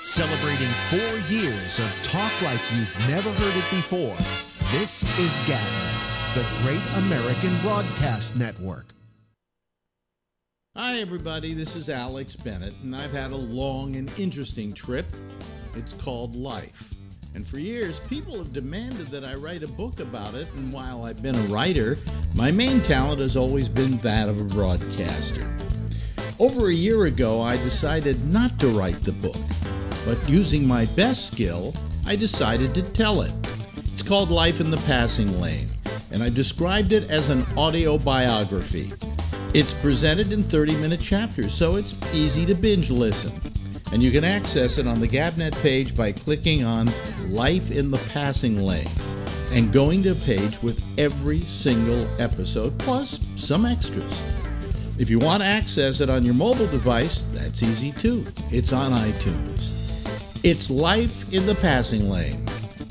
Celebrating 4 years of talk like you've never heard it before. This is GABNET, the Great American Broadcast Network. Hi, everybody. This is Alex Bennett, and I've had a long and interesting trip. It's called life. And for years, people have demanded that I write a book about it, and while I've been a writer, my main talent has always been that of a broadcaster. Over a year ago, I decided not to write the book, but using my best skill, I decided to tell it. It's called Life in the Passing Lane, and I described it as an audio biography. It's presented in 30-minute chapters, so it's easy to binge listen. And you can access it on the GABNET page by clicking on Life in the Passing Lane and going to a page with every single episode, plus some extras. If you want to access it on your mobile device, that's easy too. It's on iTunes. It's Life in the Passing Lane,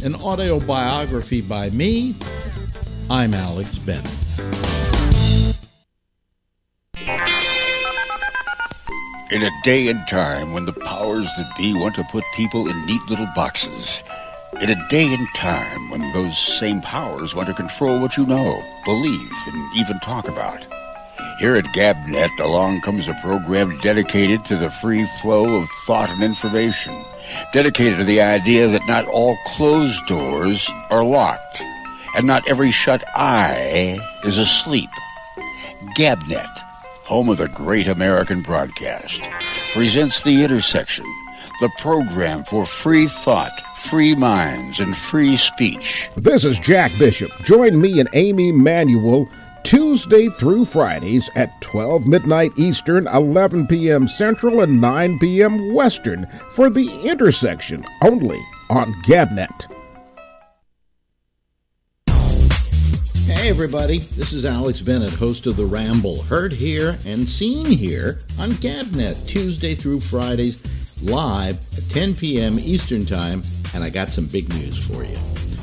an audio biography by me. I'm Alex Bennett. In a day and time when the powers that be want to put people in neat little boxes. In a day and time when those same powers want to control what you know, believe, and even talk about. Here at GABNET, along comes a program dedicated to the free flow of thought and information. Dedicated to the idea that not all closed doors are locked, and not every shut eye is asleep. GABNET, home of the Great American Broadcast, presents The Intersection, the program for free thought, free minds, and free speech. This is Jack Bishop. Join me and Amy Manuel Tuesday through Fridays at 12 midnight Eastern, 11 p.m. Central, and 9 p.m. Western for The Intersection, only on GABNET. Hey everybody, this is Alex Bennett, host of the Ramble, heard here and seen here on GABNET, Tuesday through Fridays, live at 10 p.m. Eastern Time, and I got some big news for you.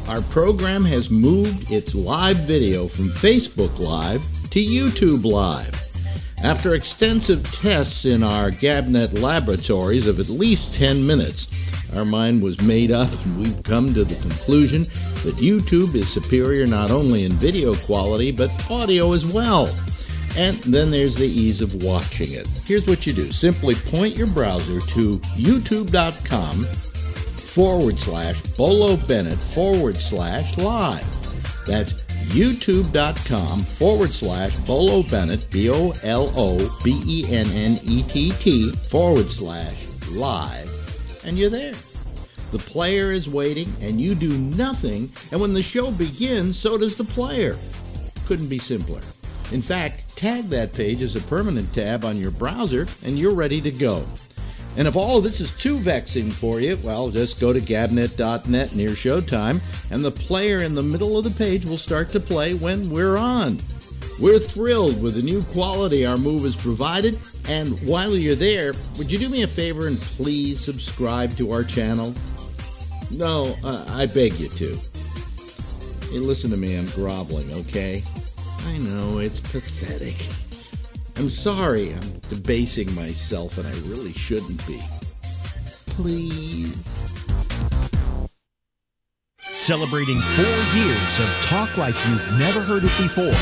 Our program has moved its live video from Facebook Live to YouTube Live. After extensive tests in our GABNET laboratories of at least 10 minutes, our mind was made up and we've come to the conclusion that YouTube is superior not only in video quality, but audio as well. And then there's the ease of watching it. Here's what you do. Simply point your browser to youtube.com/Bolo Bennett /live. That's youtube.com/Bolo Bennett, BOLOBENNETT /live. And you're there. The player is waiting, and you do nothing, and when the show begins, so does the player. Couldn't be simpler. In fact, tag that page as a permanent tab on your browser, and you're ready to go. And if all of this is too vexing for you, well, just go to gabnet.net near showtime, and the player in the middle of the page will start to play when we're on. We're thrilled with the new quality our move has provided, and while you're there, would you do me a favor and please subscribe to our channel? No, I beg you to. Hey, listen to me, I'm groveling, okay? I know, it's pathetic. I'm sorry, I'm debasing myself, and I really shouldn't be. Please. Celebrating 4 years of talk like you've never heard it before.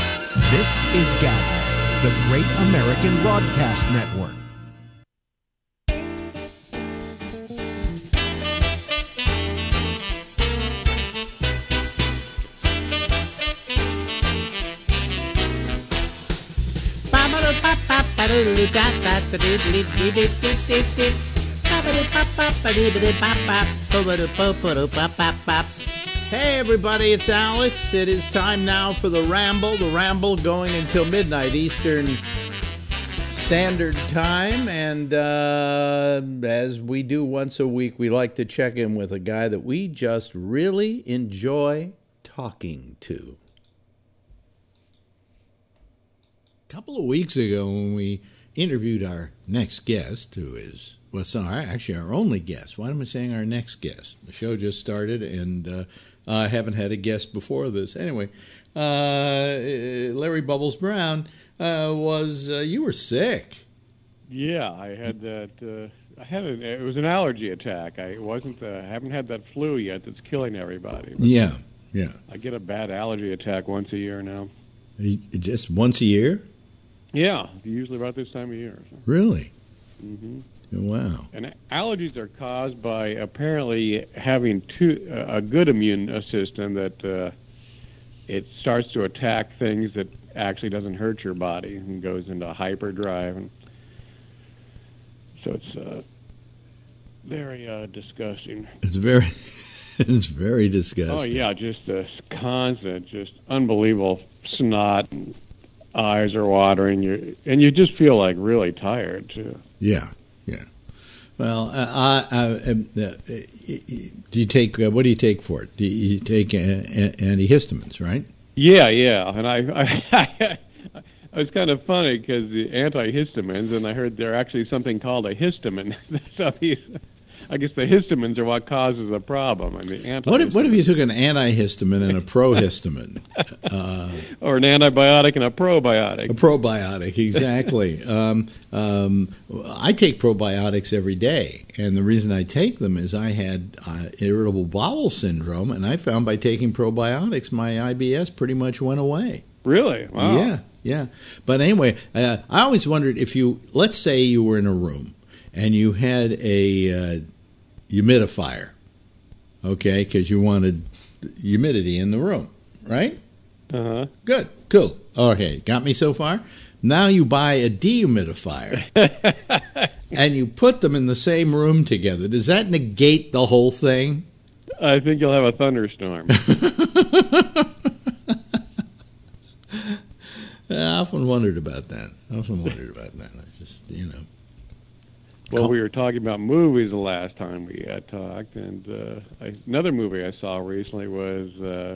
This is GABNET, the Great American Broadcast Network. Hey everybody, it's Alex. It is time now for the Ramble going until midnight Eastern Standard Time, and as we do once a week, we like to check in with a guy that we just really enjoy talking to. A couple of weeks ago when we interviewed our next guest, who is, well, actually our only guest. Why am I saying our next guest? The show just started, and I haven't had a guest before this. Anyway, Larry Bubbles Brown you were sick. Yeah, I had that it was an allergy attack. I haven't had that flu yet that's killing everybody. Yeah. I get a bad allergy attack once a year now. Just once a year? Yeah, usually about this time of year. So. Really? Mm-hmm. Wow. And allergies are caused by apparently having a good immune system that it starts to attack things that actually doesn't hurt your body and goes into hyperdrive. And so it's very disgusting. It's very disgusting. Oh, yeah, just this constant, just unbelievable snot, and eyes are watering, and you just feel like really tired, too. Yeah. Well, do you take, what do you take for it? Do you take antihistamines, right? Yeah, and I it's kind of funny because the antihistamines, and I heard they're actually something called a histamine. So I guess the histamines are what causes the problem. I mean, what if you took an antihistamine and a prohistamine? Or an antibiotic and a probiotic. A probiotic, exactly. I take probiotics every day, and the reason I take them is I had irritable bowel syndrome, and I found by taking probiotics, my IBS pretty much went away. Really? Wow. Yeah. But anyway, I always wondered if let's say you were in a room, and you had a humidifier, okay, because you wanted humidity in the room, right? Uh-huh. Good, cool. Okay, got me so far? Now you buy a dehumidifier, and you put them in the same room together. Does that negate the whole thing? I think you'll have a thunderstorm. I often wondered about that. I just, Well, we were talking about movies the last time we talked, and another movie I saw recently was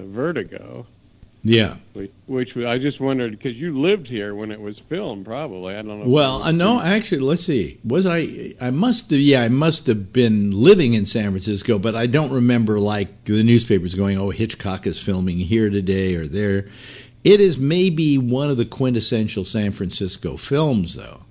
Vertigo. Yeah. Which I just wondered, because you lived here when it was filmed, probably. I don't know. Well, no, actually, let's see. I must have been living in San Francisco, but I don't remember, like, the newspapers going, oh, Hitchcock is filming here today or there. It is maybe one of the quintessential San Francisco films, though.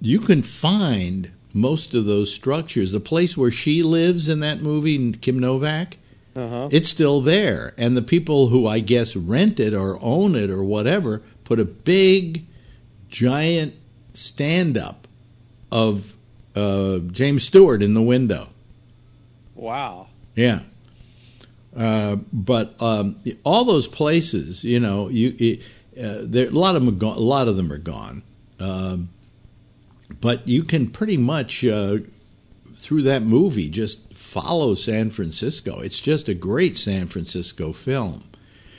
You can find most of those structures. The place where she lives in that movie, Kim Novak, it's still there. And the people who, I guess, rent it or own it or whatever put a big, giant stand-up of James Stewart in the window. Wow. Yeah. But all those places, a lot of them are gone. But you can pretty much, through that movie, just follow San Francisco. It's just a great San Francisco film.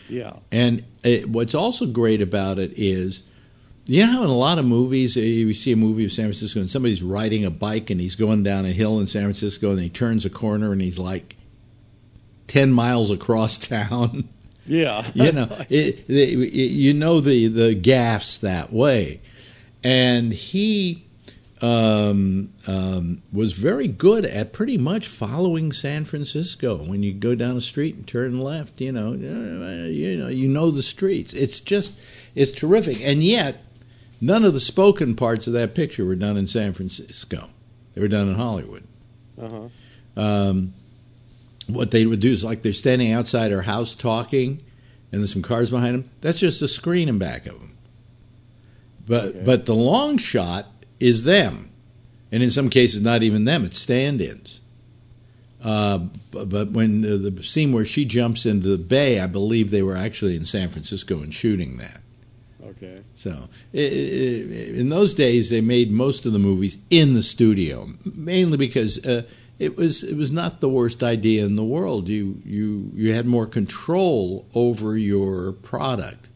Yeah. And what's also great about it is, how in a lot of movies, you see a movie of San Francisco and somebody's riding a bike and he's going down a hill in San Francisco and he turns a corner and he's like 10 miles across town. Yeah. The gaffes that way. And he was very good at pretty much following San Francisco. When you go down a street and turn left, you know the streets. It's terrific. And yet, none of the spoken parts of that picture were done in San Francisco. They were done in Hollywood. What they would do is, like, they're standing outside her house talking, and there's some cars behind them. That's just a screen in back of them. But the long shot is them, and in some cases not even them. It's stand-ins. But when the scene where she jumps into the bay, I believe they were actually in San Francisco and shooting that. Okay. So in those days, they made most of the movies in the studio, mainly because it was not the worst idea in the world. You had more control over your product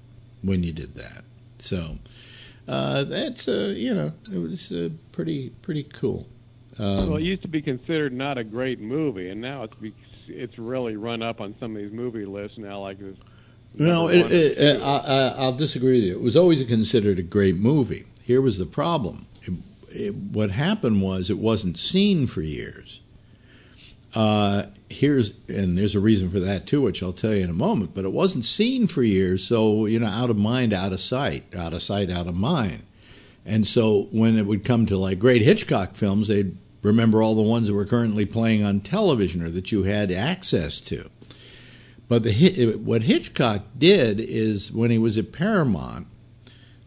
when you did that. So that's it was pretty cool. Well, it used to be considered not a great movie, and now it's really run up on some of these movie lists now, like this. No, I'll disagree with you. It was always considered a great movie. Here was the problem. What happened was it wasn't seen for years. And there's a reason for that too, which I'll tell you in a moment. But it wasn't seen for years, so out of mind, out of sight, out of mind. And so when it would come to like great Hitchcock films, they'd remember all the ones that were currently playing on television or that you had access to. But what Hitchcock did is when he was at Paramount,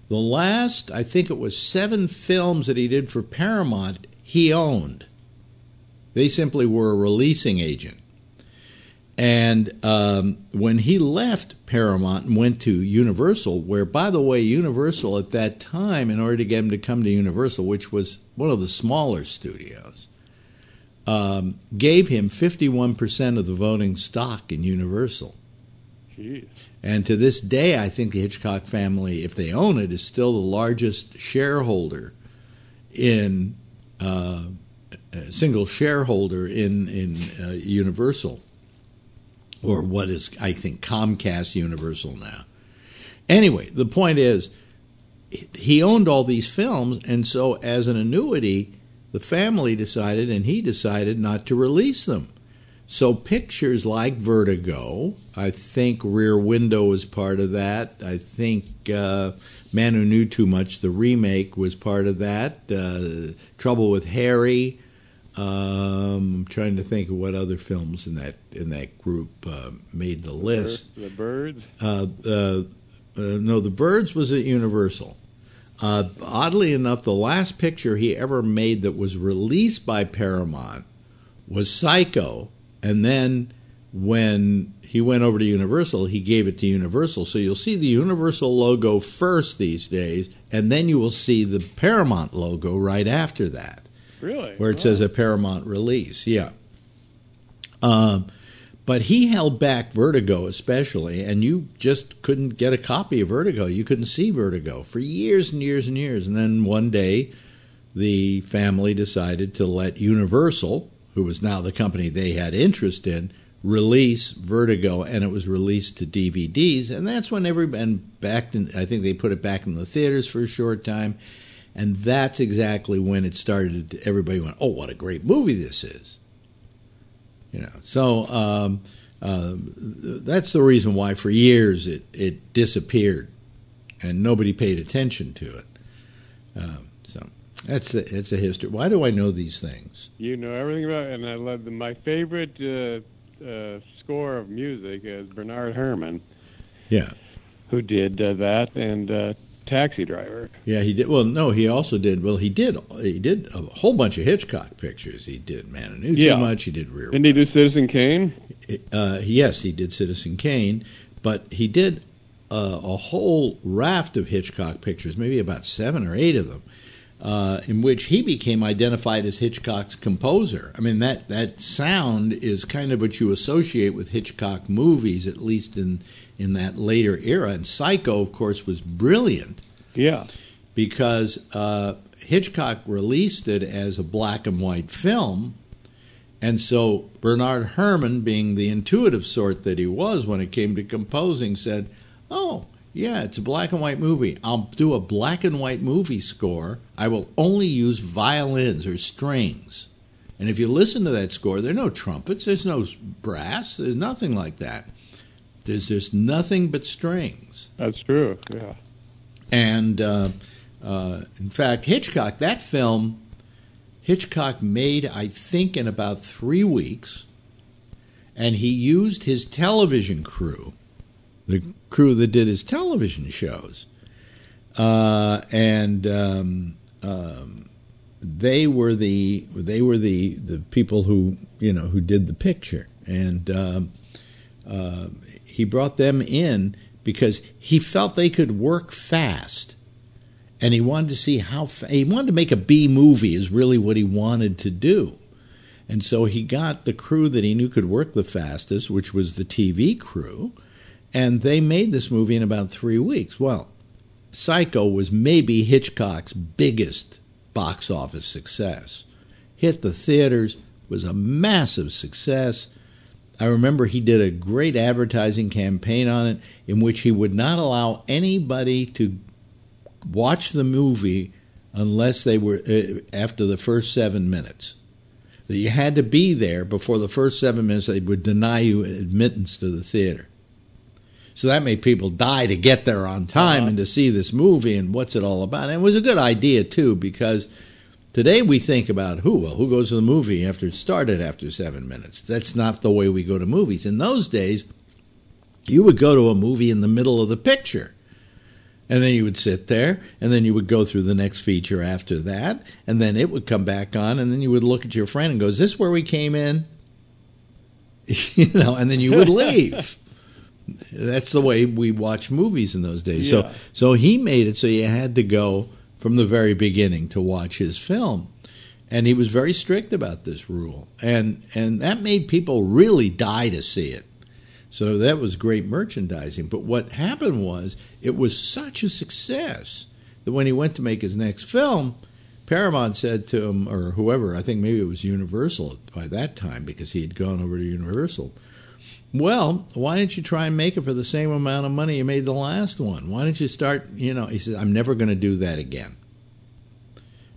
the last, I think it was 7 films that he did for Paramount, he owned. They simply were a releasing agent. And when he left Paramount and went to Universal, where, by the way, Universal at that time, in order to get him to come to Universal, which was one of the smaller studios, gave him 51% of the voting stock in Universal. Jeez. And to this day, I think the Hitchcock family, if they own it, is still the largest shareholder in single shareholder in Universal. Or what is, I think, Comcast Universal now. Anyway, the point is, he owned all these films, and so as an annuity, the family decided, and he decided, not to release them. So pictures like Vertigo, I think Rear Window was part of that. I think Man Who Knew Too Much, the remake, was part of that. Trouble with Harry. I'm trying to think of what other films in that group made the list. The Birds? No, The Birds was at Universal. Oddly enough, the last picture he ever made that was released by Paramount was Psycho, and then when he went over to Universal, he gave it to Universal. So you'll see the Universal logo first these days, and then you will see the Paramount logo right after that. Really? Where it says a Paramount release, yeah. But he held back Vertigo especially, and you just couldn't get a copy of Vertigo. You couldn't see Vertigo for years and years and years. And then one day, the family decided to let Universal, who was now the company they had interest in, release Vertigo, and it was released to DVDs. And that's when I think they put it back in the theaters for a short time. And that's exactly when it started. Everybody went, "Oh, what a great movie this is!" So that's the reason why for years it disappeared, and nobody paid attention to it. So it's a history. Why do I know these things? You know everything about it, and I love my favorite score of music is Bernard Herrmann. Yeah, who did that and. Taxi Driver. Yeah, he did. Well, no, he also did. Well, he did a whole bunch of Hitchcock pictures. He did Man Who Knew Too Much. He did Rear. Didn't he do Citizen Kane? Yes, he did Citizen Kane, but he did a whole raft of Hitchcock pictures, maybe about 7 or 8 of them, in which he became identified as Hitchcock's composer. I mean, that sound is kind of what you associate with Hitchcock movies, at least in that later era. And Psycho, of course, was brilliant. Yeah. Because Hitchcock released it as a black and white film, and so Bernard Herrmann, being the intuitive sort that he was when it came to composing, said, "Oh, yeah, it's a black and white movie. I'll do a black and white movie score. I will only use violins or strings. And if you listen to that score, there are no trumpets, there's no brass, there's nothing like that. There's just nothing but strings." That's true, yeah. And in fact, Hitchcock, that film, Hitchcock made, I think, in about 3 weeks, and he used his television crew, the crew that did his television shows, and they were the people who did the picture, and he brought them in because he felt they could work fast, and he wanted to see he wanted to make a B movie is really what he wanted to do. And so he got the crew that he knew could work the fastest, which was the TV crew, and they made this movie in about 3 weeks. Well, Psycho was maybe Hitchcock's biggest box office success. Hit the theaters, was a massive success. I remember he did a great advertising campaign on it in which he would not allow anybody to watch the movie unless they were after the first 7 minutes. That you had to be there before the first 7 minutes. They would deny you admittance to the theater. So that made people die to get there on time and to see this movie and what's it all about. And it was a good idea, too, because today we think about who goes to the movie after it started after 7 minutes. That's not the way we go to movies. In those days, you would go to a movie in the middle of the picture. And then you would sit there, and then you would go through the next feature after that, and then it would come back on, and then you would look at your friend and go, is this where we came in? And then you would leave. That's the way we watched movies in those days. Yeah. So he made it so you had to go from the very beginning to watch his film. And he was very strict about this rule. And that made people really die to see it. So that was great merchandising. But what happened was it was such a success that when he went to make his next film, Paramount said to him, or whoever, I think maybe it was Universal by that time because he had gone over to Universal, well, why don't you try and make it for the same amount of money you made the last one? Why don't you start, he said, I'm never going to do that again.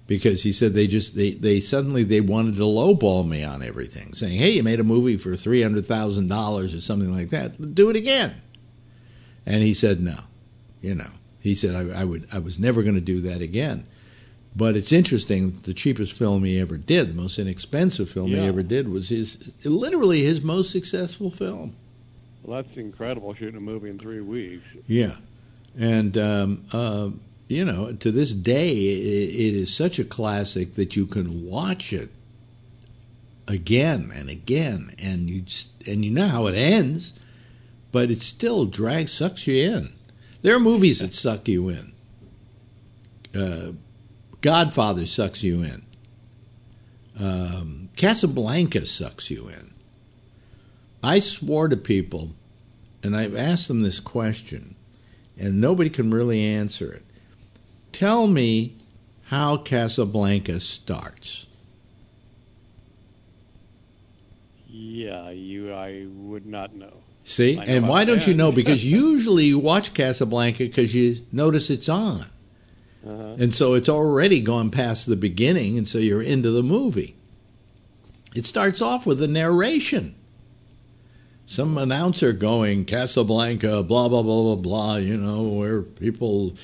Because he said they suddenly wanted to lowball me on everything, saying, hey, you made a movie for $300,000 or something like that. Do it again. And he said, no. He said, I was never going to do that again. But it's interesting, the cheapest film he ever did, the most inexpensive film he ever did, was literally his most successful film. Well, that's incredible, shooting a movie in 3 weeks. Yeah. And, to this day, it is such a classic that you can watch it again and again, and you know how it ends, but it still sucks you in. There are movies that suck you in. Godfather sucks you in. Casablanca sucks you in. I swore to people, and I've asked them this question, and nobody can really answer it. Tell me how Casablanca starts. Yeah, I would not know. See? And why don't you know? Because usually you watch Casablanca because you notice it's on. Uh-huh. And so it's already gone past the beginning, and so you're into the movie. It starts off with a narration. Some announcer going, Casablanca, blah, blah, blah, blah, blah, where people,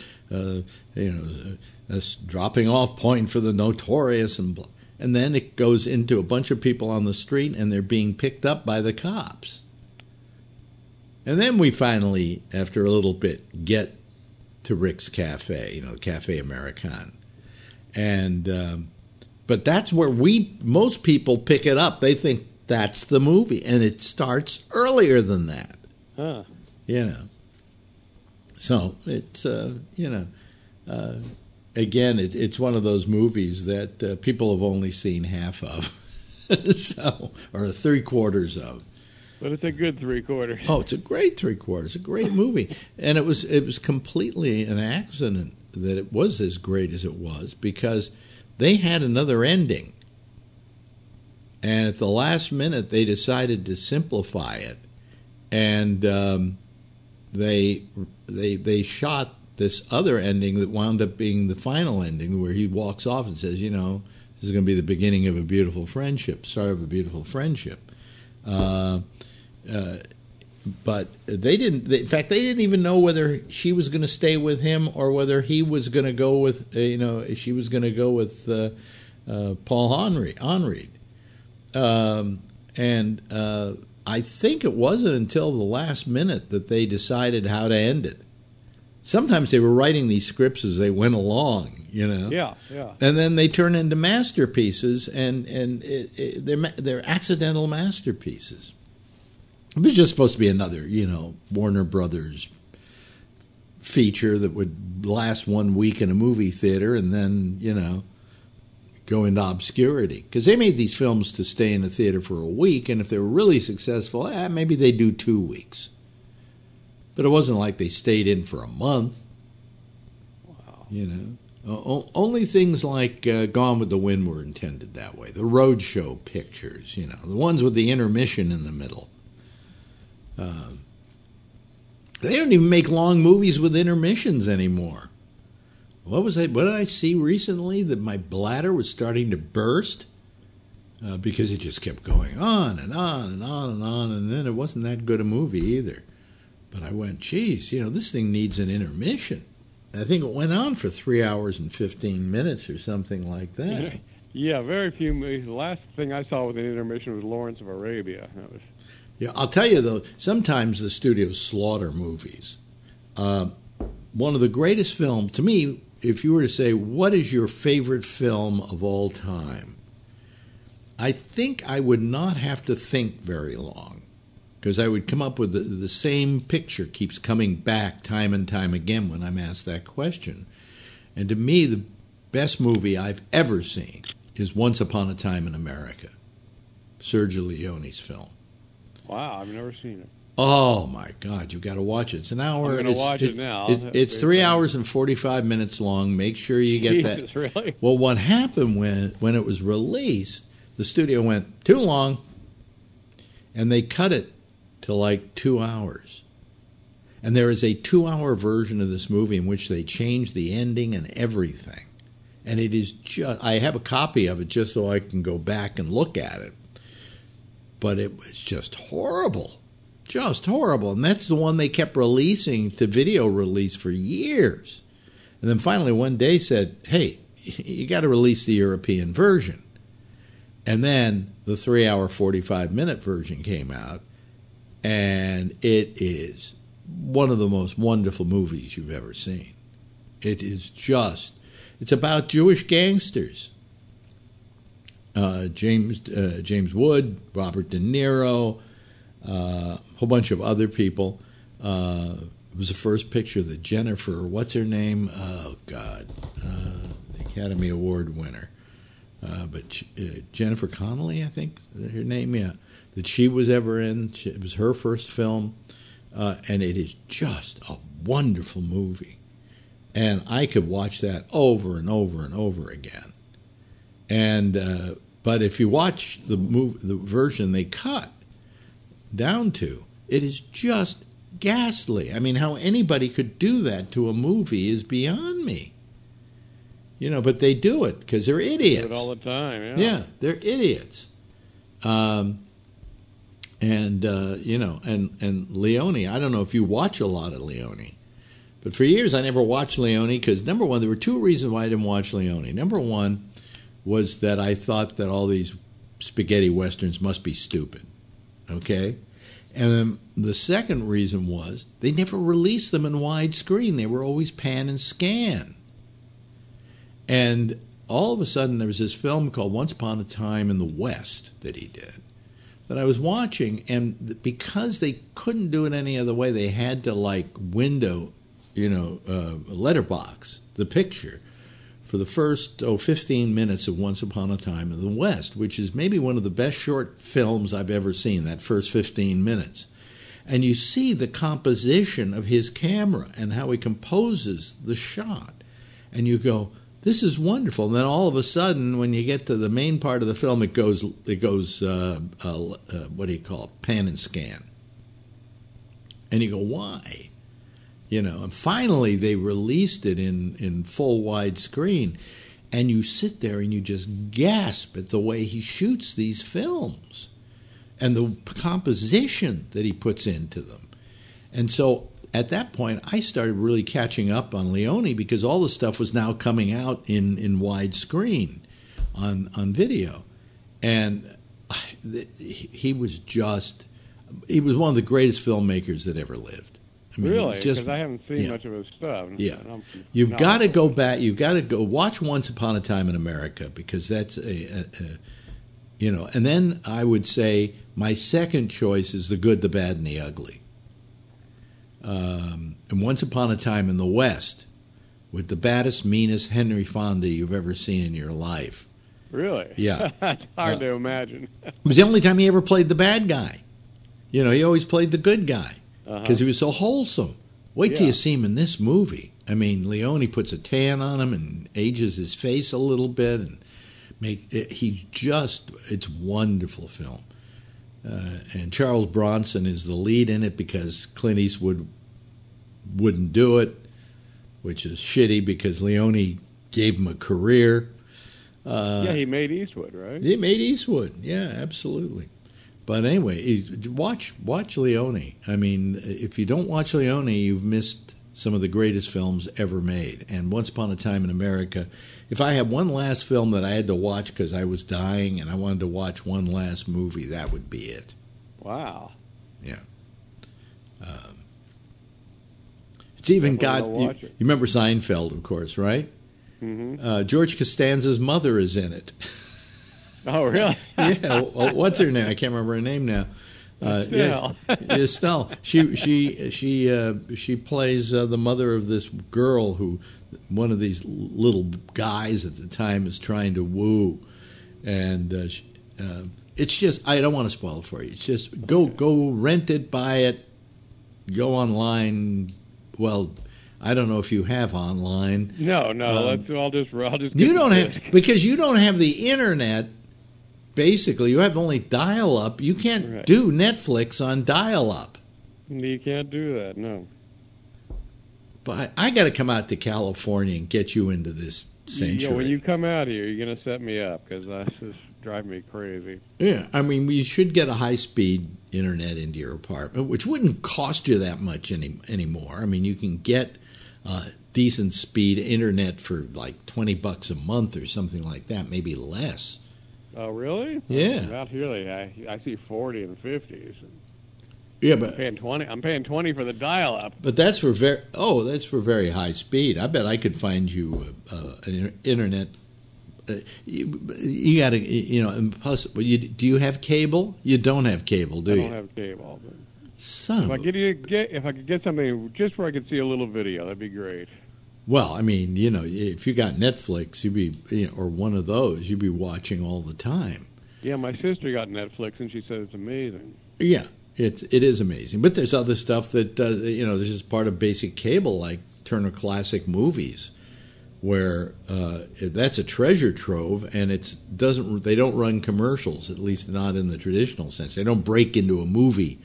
that's dropping off point for the notorious, and blah. And then it goes into a bunch of people on the street, and they're being picked up by the cops. And then we finally, after a little bit, get to Rick's Cafe, Cafe American. And but that's where most people pick it up. They think that's the movie, and it starts earlier than that. Huh. So it's again, it's one of those movies that people have only seen half of, or 3/4 of. But it's a good 3/4. Oh, it's a great 3/4. It's a great movie, and it was completely an accident that it was as great as it was because they had another ending, and at the last minute they decided to simplify it, and they shot this other ending that wound up being the final ending, where he walks off and says, this is going to be the beginning of a beautiful friendship, start of a beautiful friendship. But they didn't. In fact, they didn't even know whether she was going to stay with him or whether he was going to go with. She was going to go with Paul Henreid. I think it wasn't until the last minute that they decided how to end it. Sometimes they were writing these scripts as they went along, Yeah. And then they turn into masterpieces, and they're accidental masterpieces. It was just supposed to be another, Warner Brothers feature that would last 1 week in a movie theater and then, go into obscurity. Because they made these films to stay in the theater for a week, and if they were really successful, maybe they'd do 2 weeks. But it wasn't like they stayed in for a month. Wow. Only things like Gone with the Wind were intended that way. The roadshow pictures, the ones with the intermission in the middle. They don't even make long movies with intermissions anymore. What did I see recently? That my bladder was starting to burst because it just kept going on and on and on and on, and then it wasn't that good a movie either. But I went, geez, this thing needs an intermission. I think it went on for 3 hours and 15 minutes or something like that. Yeah, very few movies. The last thing I saw with an intermission was Lawrence of Arabia. Yeah, I'll tell you, though, sometimes the studios slaughter movies. One of the greatest films, to me, if you were to say, what is your favorite film of all time? I think I would not have to think very long, because I would come up with the same picture keeps coming back time and time again when I'm asked that question. And to me, the best movie I've ever seen is Once Upon a Time in America, Sergio Leone's film. Wow, I've never seen it. Oh, my God, you've got to watch it. It's an hour. I'm going to watch it now. It's 3 hours and 45 minutes long. Make sure you get Jesus, that. Really? Well, what happened when it was released, the studio went, too long, and they cut it to like 2 hours. And there is a 2-hour version of this movie in which they changed the ending and everything. And it is just, I have a copy of it just so I can go back and look at it. But it was just horrible. Just horrible. And that's the one they kept releasing to video release for years. And then finally one day said, hey, you got to release the European version. And then the 3-hour, 45-minute version came out. And it is one of the most wonderful movies you've ever seen. It is just, it's about Jewish gangsters. James Wood, Robert De Niro, a whole bunch of other people. It was the first picture that Jennifer, what's her name? Oh, God, the Academy Award winner. But Jennifer Connelly, I think, her name, yeah, that she was ever in. It was her first film, and it is just a wonderful movie. And I could watch that over and over and over again. And but if you watch the version they cut down to, it is just ghastly. I mean, how anybody could do that to a movie is beyond me. But they do it because they're idiots. They do it all the time, yeah. Yeah, they're idiots. And Leone, I don't know if you watch a lot of Leone, but for years I never watched Leone because, number one, there were two reasons why I didn't watch Leone. Number one was that I thought that all these spaghetti westerns must be stupid, okay? And then the second reason was they never released them in widescreen. They were always pan and scan. And all of a sudden there was this film called Once Upon a Time in the West that he did that I was watching, and because they couldn't do it any other way, they had to window, letterbox the picture for the first 15 minutes of Once Upon a Time in the West, which is maybe one of the best short films I've ever seen, that first 15 minutes. And you see the composition of his camera and how he composes the shot. And you go, this is wonderful. And then all of a sudden, when you get to the main part of the film, it goes what do you call it? Pan and scan. And you go, why? And finally they released it in full widescreen, and you sit there and you just gasp at the way he shoots these films and the composition that he puts into them. And so at that point, I started really catching up on Leone because all the stuff was now coming out in widescreen on video. And he was one of the greatest filmmakers that ever lived. I mean, really? Because I haven't seen much of his stuff. Yeah. You've got to go back. You've got to go watch Once Upon a Time in America because that's and then I would say my second choice is The Good, the Bad, and the Ugly. And Once Upon a Time in the West with the baddest, meanest Henry Fonda you've ever seen in your life. Really? Yeah. That's hard to imagine. It was the only time he ever played the bad guy. He always played the good guy. Because he was so wholesome. Wait till you see him in this movie. I mean, Leone puts a tan on him and ages his face a little bit, and it's a wonderful film. And Charles Bronson is the lead in it because Clint Eastwood wouldn't do it, which is shitty because Leone gave him a career. He made Eastwood, right? He made Eastwood, yeah, absolutely. But anyway, watch Leone. I mean, if you don't watch Leone, you've missed some of the greatest films ever made. And Once Upon a Time in America, if I had one last film that I had to watch because I was dying and I wanted to watch one last movie, that would be it. Wow. Yeah. It's even got, you remember Seinfeld, of course, right? Mm-hmm. George Costanza's mother is in it. Oh, really? Yeah. What's her name? I can't remember her name now. Estelle. Estelle. She plays the mother of this girl who one of these little guys at the time is trying to woo, and it's just, I don't want to spoil it for you. It's just go rent it, buy it, go online. Well, I don't know if you have online. No. I'll just. You don't have, because you don't have the internet. Basically, you have only dial-up. You can't do Netflix on dial-up. You can't do that, no. But I got to come out to California and get you into this century. Yeah, when you come out here, you're going to set me up, because that's just driving me crazy. Yeah, I mean, you should get a high-speed internet into your apartment, which wouldn't cost you that much anymore. I mean, you can get decent speed internet for like $20 a month or something like that, maybe less. Oh, really? Yeah. Out here, I see 40 and 50s. Yeah, but I'm paying 20 for the dial-up. But that's for very high speed. I bet I could find you an internet. You got to, plus, do you have cable? You don't have cable, do you? I don't have cable. But Son, if I could get something just where I could see a little video, that'd be great. Well, I mean, if you got Netflix, you'd be, or one of those, you'd be watching all the time. Yeah, my sister got Netflix, and she said it's amazing. Yeah, it is amazing. But there's other stuff that this is part of basic cable, like Turner Classic Movies, where that's a treasure trove, and they don't run commercials, at least not in the traditional sense. They don't break into a movie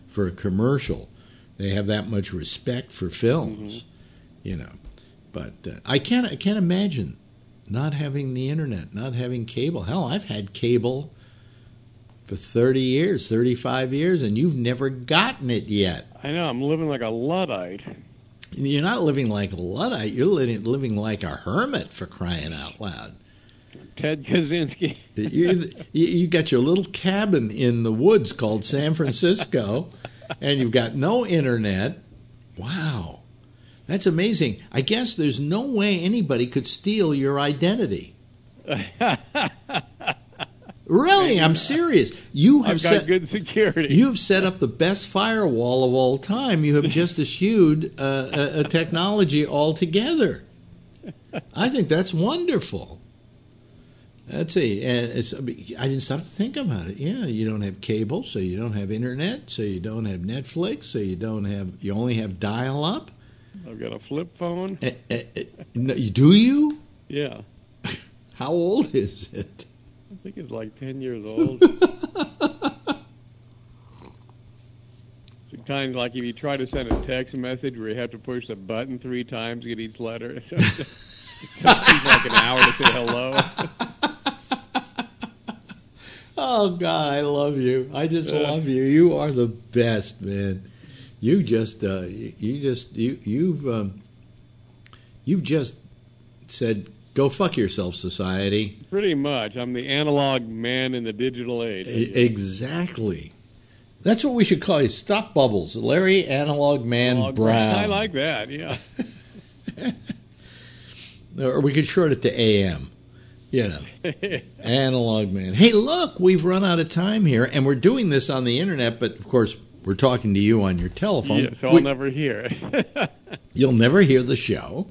for a commercial. They have that much respect for films, But I can't imagine not having the internet, not having cable. Hell, I've had cable for 30 years, 35 years, and you've never gotten it yet. I know. I'm living like a Luddite. You're not living like a Luddite. You're living like a hermit, for crying out loud. Ted Kaczynski. You got your little cabin in the woods called San Francisco, and you've got no internet. Wow. That's amazing. I guess there's no way anybody could steal your identity. Really, I'm serious. I've got good security. You have set up the best firewall of all time. You have just eschewed a technology altogether. I think that's wonderful. Let's see. And I didn't stop to think about it. Yeah, you don't have cable, so you don't have internet, so you don't have Netflix, so you only have dial-up. I've got a flip phone. Do you? Yeah. How old is it? I think it's like 10 years old. It's kind of like if you try to send a text message where you have to push the button 3 times to get each letter. It takes like an hour to say hello. Oh, God, I love you. I just love you. You are the best, man. You've just said, go fuck yourself, society. Pretty much. I'm the analog man in the digital age. Exactly. That's what we should call you. Stop Bubbles. Larry Analog Man Brown. I like that, yeah. Or we could short it to AM. Analog Man. Hey, look, we've run out of time here, and we're doing this on the internet, but of course we're talking to you on your telephone. Yeah, so I'll never hear it. You'll never hear the show.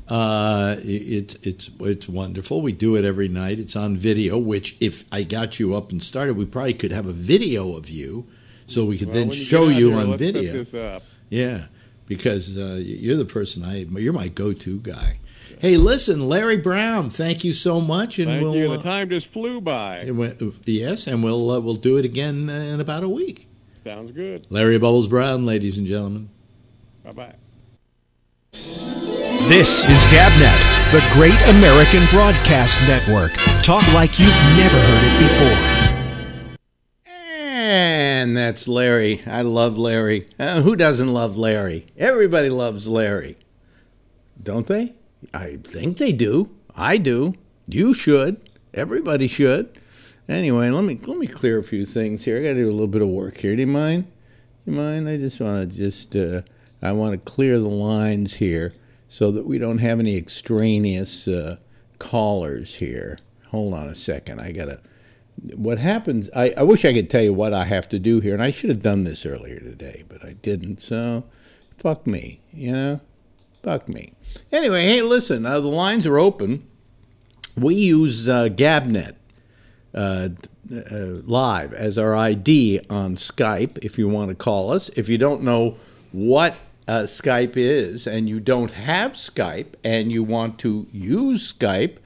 It's wonderful. We do it every night. It's on video, which if I got you up and started, we probably could have a video of you so we could then show you on video. Let's set this up. Yeah, because you're the person you're my go-to guy. Hey, listen, Larry Brown, thank you so much. And thank you. The time just flew by. Yes, and we'll do it again in about a week. Sounds good. Larry Bubbles Brown, ladies and gentlemen. Bye-bye. This is GabNet, the Great American Broadcast Network. Talk like you've never heard it before. And that's Larry. I love Larry. Who doesn't love Larry? Everybody loves Larry. Don't they? I think they do. I do. You should. Everybody should. Anyway, let me clear a few things here. I got to do a little bit of work here. Do you mind? I just want to I want to clear the lines here so that we don't have any extraneous callers here. Hold on a second. What happens, I wish I could tell you what I have to do here, and I should have done this earlier today, but I didn't, so fuck me, fuck me. Anyway, hey, listen, the lines are open. We use GabNet live as our ID on Skype, if you want to call us. If you don't know what Skype is, and you don't have Skype, and you want to use Skype,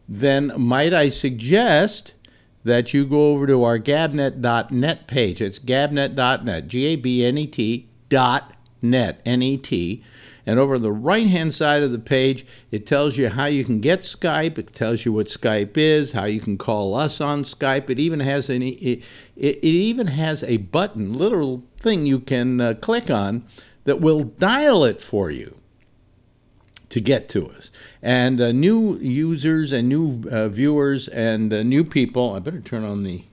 then might I suggest that you go over to our gabnet.net page. It's gabnet.net, GABNET.net, N-E-T. And over on the right-hand side of the page, it tells you how you can get Skype. It tells you what Skype is, how you can call us on Skype. It even has it even has a button, little thing you can click on that will dial it for you to get to us. And new users and new viewers and new people, I better turn on the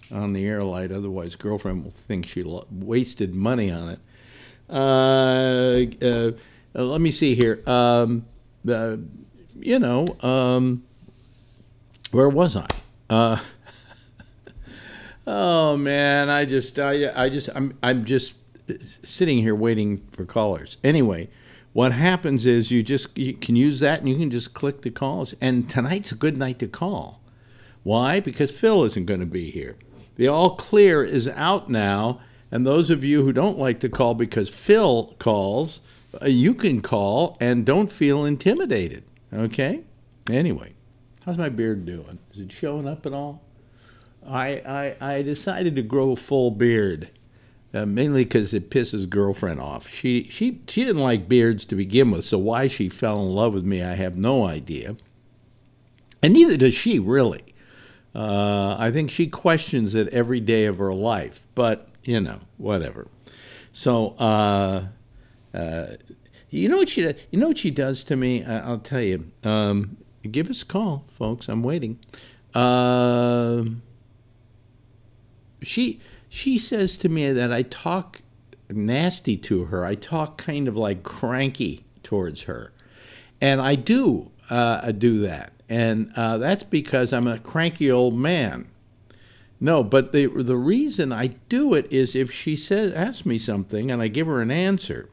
air light, otherwise girlfriend will think she wasted money on it. Let me see here. Where was I? Oh man, I'm just sitting here waiting for callers. Anyway, what happens is you can use that and you can just click the calls. And tonight's a good night to call. Why? Because Phil isn't going to be here. The all clear is out now. And those of you who don't like to call because Phil calls, you can call and don't feel intimidated. Okay? Anyway, how's my beard doing? Is it showing up at all? I decided to grow a full beard. Mainly because it pisses girlfriend off. She didn't like beards to begin with, so why she fell in love with me, I have no idea. And neither does she, really. I think she questions it every day of her life, but, whatever. So, you know what she does to me? I'll tell you. Give us a call, folks. I'm waiting. She says to me that I talk nasty to her. I talk kind of like cranky towards her. And I do that. And that's because I'm a cranky old man. No, but the reason I do it is if she asks me something and I give her an answer,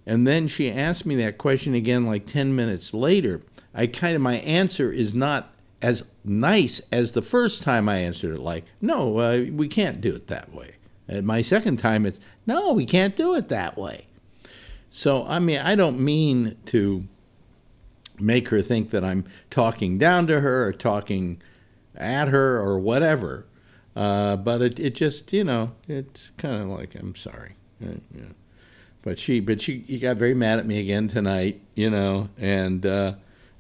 and then she asks me that question again like 10 minutes later, my answer is not as nice as the first time I answered it, like, no, we can't do it that way. And my second time it's, no, we can't do it that way. So, I don't mean to make her think that I'm talking down to her or talking at her or whatever. But it just, it's kind of like, I'm sorry. But she got very mad at me again tonight,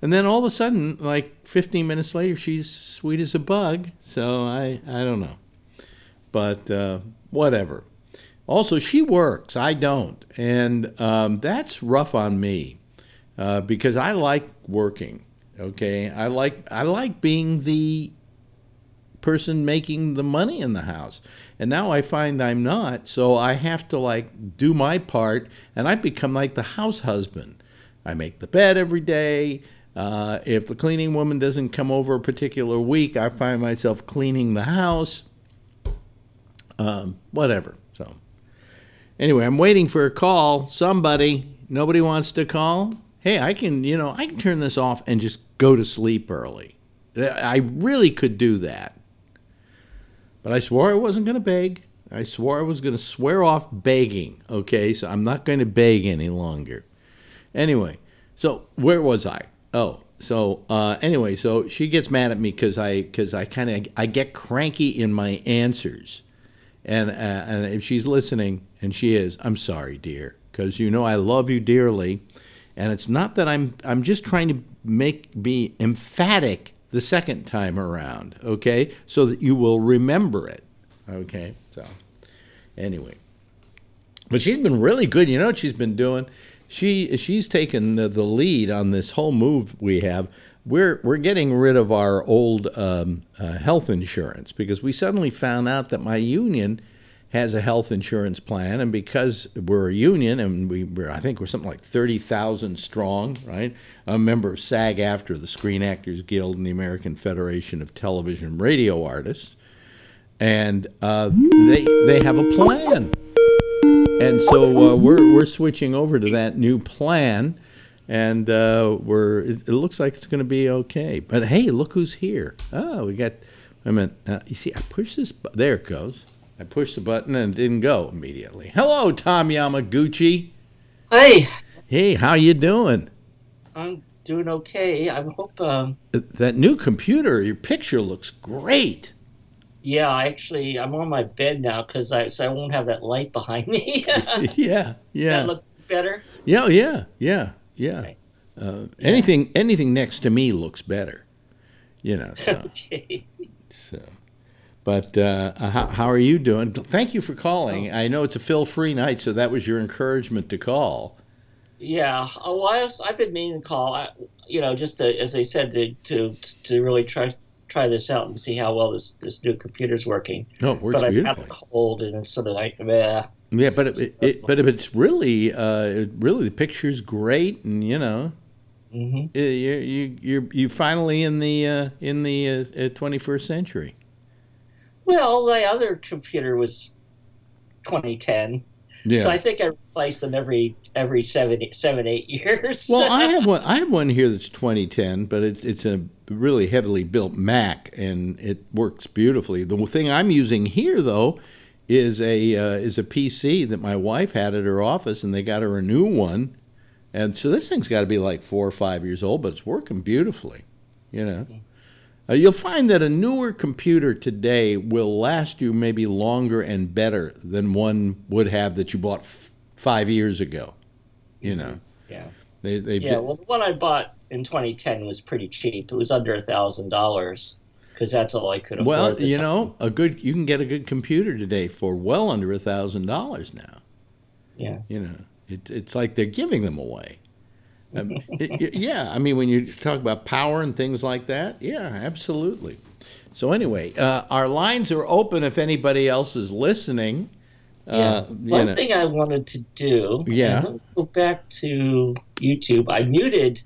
and then all of a sudden, like 15 minutes later, she's sweet as a bug. So I don't know. But whatever. Also, she works. I don't. And that's rough on me because I like working. Okay? I like being the person making the money in the house. And now I find I'm not. So I have to do my part. And I become like the house husband. I make the bed every day. If the cleaning woman doesn't come over a particular week, I find myself cleaning the house. Whatever. So anyway, I'm waiting for a call. Somebody. Nobody wants to call. Hey, I can turn this off and just go to sleep early. I really could do that. But I swore I wasn't going to beg. I swore I was going to swear off begging. Okay, so I'm not going to beg any longer. Anyway, so where was I? Oh, so anyway, so she gets mad at me because I get cranky in my answers, and if she's listening, and she is, I'm sorry, dear, because I love you dearly, and it's not that I'm just trying to be emphatic the second time around, okay, so that you will remember it, okay. So Anyway, but she's been really good. You know what she's been doing? She's taken the lead on this whole move we have. We're getting rid of our old health insurance because we suddenly found out that my union has a health insurance plan, and because we're a union and I think we're something like 30,000 strong, right? I'm a member of SAG-AFTRA, the Screen Actors Guild, and the American Federation of Television and Radio Artists, and they have a plan, and so we're switching over to that new plan, and it looks like it's going to be okay. But hey, look who's here! Oh, we got. I mean, you see, I push this. There it goes. I pushed the button and it didn't go immediately. Hello, Tom Yamaguchi. Hey. Hey, how you doing? I'm doing okay. I hope... that new computer, your picture looks great. Yeah, I'm on my bed now because I won't have that light behind me. Yeah. That look better? Yeah. Okay. Anything next to me looks better. You know. So. Okay. So... But how are you doing? Thank you for calling. I know it's a Phil-free night, so that was your encouragement to call. Yeah. Well, I've been meaning to call. Just to, as I said, to really try this out and see how well this new computer's working. Oh, it works beautifully. But I have a cold, and it's sort of like, meh. Yeah, but if it's really the picture's great, and you're finally in the 21st century. Well, my other computer was 2010, so I think I replace them every 7-8 years. Well, I have one here that's 2010, but it's a really heavily built Mac, and it works beautifully. The thing I'm using here, though, is a PC that my wife had at her office, and they got her a new one, and so this thing's got to be like 4 or 5 years old, but it's working beautifully, You'll find that a newer computer today will last you maybe longer and better than one would have that you bought 5 years ago. Yeah. Well, the one I bought in 2010 was pretty cheap. It was under $1,000 because that's all I could afford. Well, you can get a good computer today for well under $1,000 now. Yeah. It's like they're giving them away. Yeah, I mean, when you talk about power and things like that, yeah, absolutely. So anyway, our lines are open if anybody else is listening. One thing I wanted to do, go back to YouTube. I muted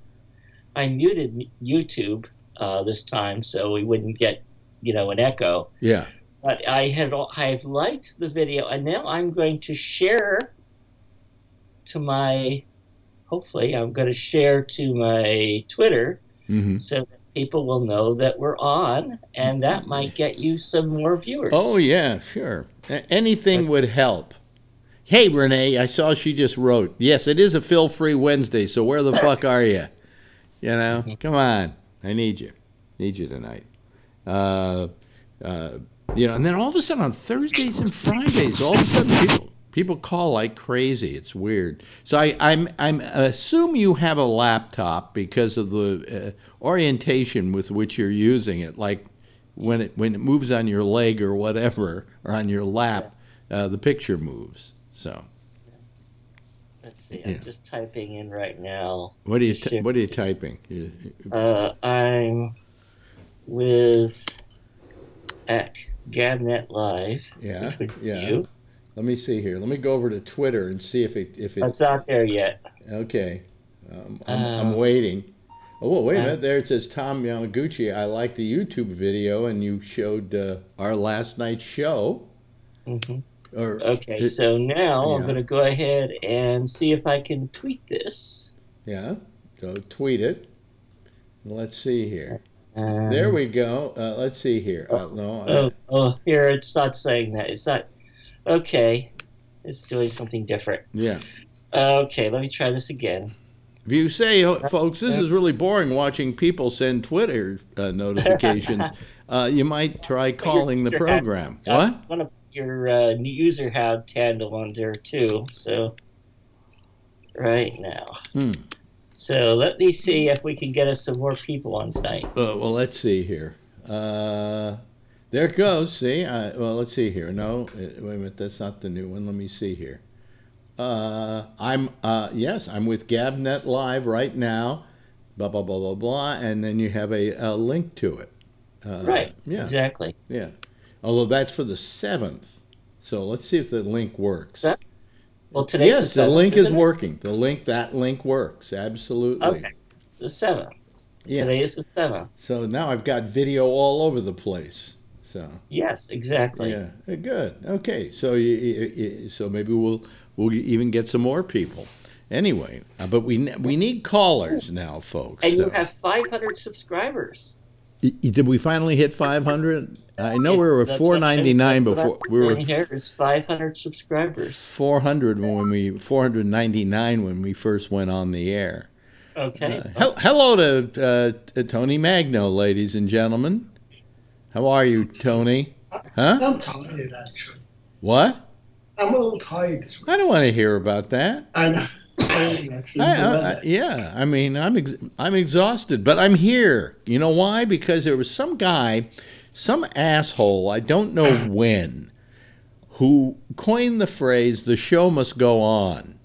YouTube this time so we wouldn't get, an echo. Yeah. But I've liked the video, and now I'm going to share hopefully I'm going to share to my Twitter so that people will know that we're on, and that might get you some more viewers. Oh, yeah, sure. Anything would help. Hey, Renee, I saw she just wrote, yes, it is a Phil-free Wednesday, so where the fuck are you? Come on. I need you. Need you tonight. And then all of a sudden on Thursdays and Fridays, all of a sudden people call like crazy. It's weird. So I assume you have a laptop because of the orientation with which you're using it. Like when it moves on your leg or whatever, or on your lap, the picture moves. So let's see. I'm just typing in right now. What are you typing? I'm at Gabnet Live. Yeah. You. Let me see here. Let me go over to Twitter and see if it's not there yet. Okay, I'm waiting. Oh, wait a minute. There it says Tom Yamaguchi. I liked the YouTube video, and you showed our last night's show. Okay, so now I'm going to go ahead and see if I can tweet this. Yeah, so tweet it. Let's see here. There we go. Let's see here. Here it's not saying that. It's not. Okay, it's doing something different. Yeah. Okay, let me try this again. If you say, folks, this is really boring watching people send Twitter notifications, you might try calling the program. What? One of your user had handle on there too. So right now. So let me see if we can get us some more people on tonight. Well, let's see here. There it goes. See, well, let's see here. No, wait a minute. That's not the new one. Let me see here. Yes, I'm with GabNet Live right now. Blah blah blah blah blah, and then you have a link to it. Right. Yeah. Exactly. Yeah. Although that's for the 7th. So let's see if the link works. Well, today's yes, the 7th, the link is isn't it? working. That link works. Absolutely. Okay. The 7th. Yeah. Today is the 7th. So now I've got video all over the place. So Yes, exactly. yeah, good. Okay, so so maybe we'll even get some more people. Anyway, but we need callers now, folks. And you have 500 subscribers. Did we finally hit 500? I know we were at 499 before. We were here is 500 subscribers. 499 when we first went on the air. Okay. Hello to Tony Magno, ladies and gentlemen. How are you, Tony? Huh? I'm tired, actually. What? I'm a little tired this week. I don't want to hear about that. I know. Yeah, I mean, I'm exhausted, but I'm here. You know why? Because there was some guy, some asshole, I don't know when, who coined the phrase, "the show must go on."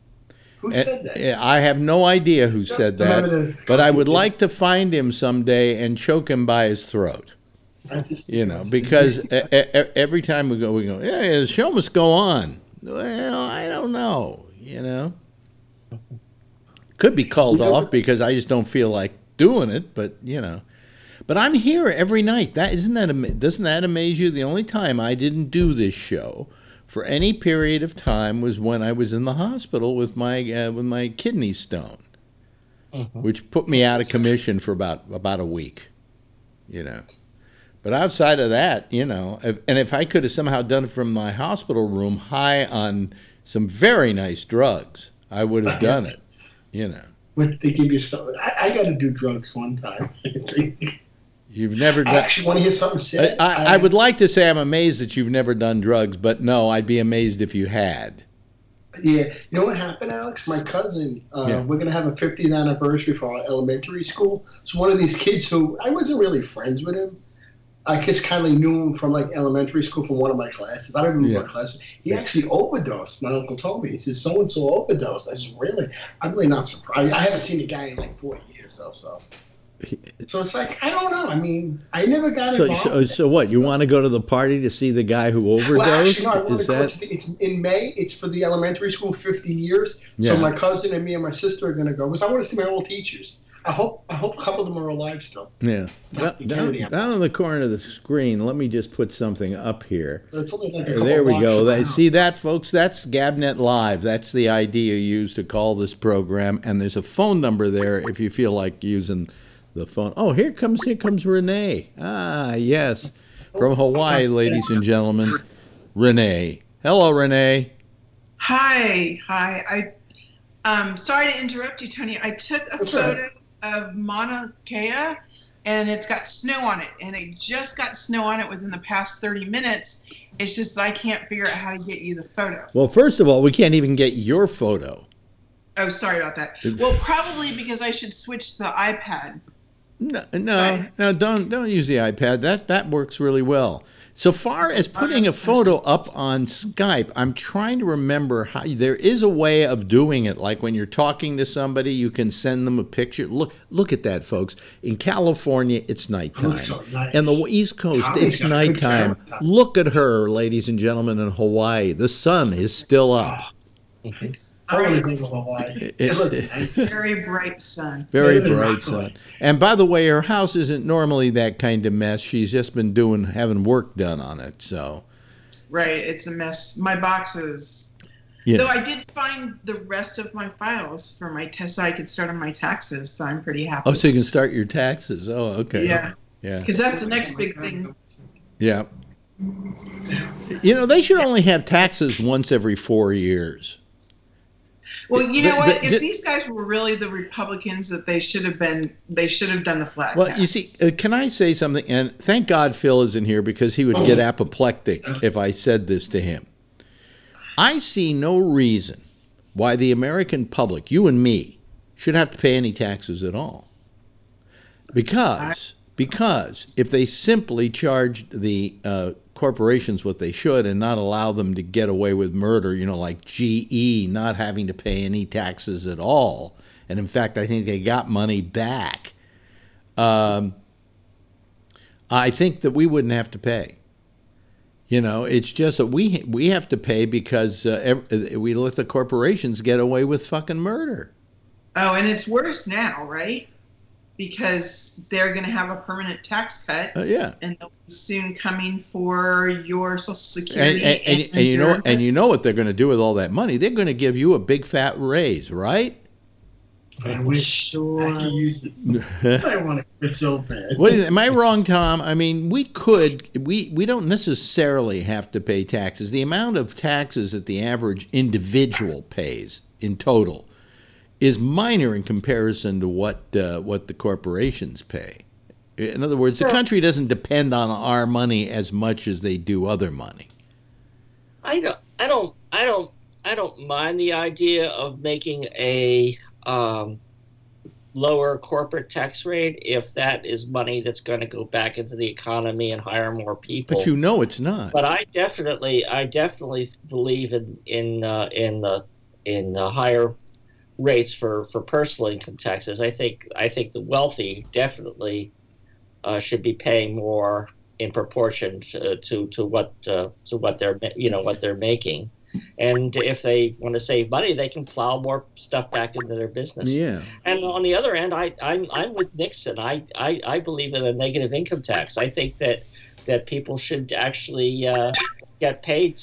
Who said that? I have no idea who said that, but I would like to find him someday and choke him by his throat. Because every time we go, yeah, the show must go on. Well, I don't know, Could be called off because I just don't feel like doing it, but, But I'm here every night. Doesn't that amaze you? The only time I didn't do this show for any period of time was when I was in the hospital with my kidney stone, which put me out of commission for about a week, But outside of that, if I could have somehow done it from my hospital room high on some very nice drugs, I would have done it, What they give you stuff. I got to do drugs one time. You've never done. I actually want to hear something said. I would like to say I'm amazed that you've never done drugs, but no, I'd be amazed if you had. Yeah. You know what happened, Alex? My cousin, we're going to have a 50th anniversary for our elementary school. So one of these kids who I wasn't really friends with him, I just kind of knew him from like elementary school from one of my classes. I don't remember what classes. He actually overdosed. My uncle told me. He said, so-and-so overdosed. I said, really? I'm really not surprised. I haven't seen the guy in like 40 years so it's like, I don't know. I mean, I never got involved. So what? You want to go to the party to see the guy who overdosed? Well, actually, no, I want to go it's in May. It's for the elementary school 50 years. Yeah. So my cousin and me and my sister are going to go because I want to see my old teachers. I hope a couple of them are alive still. Yeah. Down in the corner of the screen, let me just put something up here. It's only like a couple there we blocks go. from See that, folks? That's GabNet Live. That's the ID you use to call this program. And there's a phone number there if you feel like using the phone. Oh, here comes Renee. Ah, yes. From Hawaii, ladies and gentlemen. Renee. Hello, Renee. Hi. I'm sorry to interrupt you, Tony. I took a photo of Mauna Kea, and it's got snow on it, and it just got snow on it within the past 30 minutes. It's just that I can't figure out how to get you the photo. Well, first of all, we can't even get your photo. Oh, sorry about that. Well, probably because I should switch to the iPad. No, don't use the iPad. That works really well. So far as putting a photo up on Skype, I'm trying to remember how there is a way of doing it. Like when you're talking to somebody, you can send them a picture. Look at that, folks. In California, it's nighttime. And the East Coast, it's nighttime. Look at her, ladies and gentlemen, in Hawaii. The sun is still up. Very bright sun. Very bright sun. And by the way, her house isn't normally that kind of mess. She's just been having work done on it. So, right, it's a mess. My boxes. Yeah. Though I did find the rest of my files for my test, so I could start on my taxes. So I'm pretty happy. Oh, so you can start your taxes. Oh, okay. Yeah. Yeah. Because that's the next big thing. Yeah. They should only have taxes once every 4 years. Well, you know what? If these guys were really the Republicans that they should have been, they should have done the flat tax. Well, you see, can I say something? And thank God Phil isn't here because he would get apoplectic if I said this to him. I see no reason why the American public, you and me, should have to pay any taxes at all. Because Because if they simply charged the corporations what they should and not allow them to get away with murder, you know, like GE not having to pay any taxes at all, and in fact, I think they got money back, I think that we wouldn't have to pay. You know, it's just that we have to pay because we let the corporations get away with fucking murder. Oh, and it's worse now, right? Because they're going to have a permanent tax cut. Yeah. And they'll be soon coming for your Social Security. And you know what they're going to do with all that money? They're going to give you a big fat raise, right? I wish I could use it. I want to quit so bad. Am I wrong, Tom? I mean, we don't necessarily have to pay taxes. The amount of taxes that the average individual pays in total is minor in comparison to what the corporations pay. In other words, the country doesn't depend on our money as much as they do other money. I don't mind the idea of making a lower corporate tax rate if that is money that's going to go back into the economy and hire more people. But you know it's not. But I definitely believe in the higher rates for personal income taxes. I think the wealthy definitely should be paying more in proportion to what they're making. And if they want to save money, they can plow more stuff back into their business. Yeah. And on the other end, I'm with Nixon. I believe in a negative income tax. I think that people should actually get paid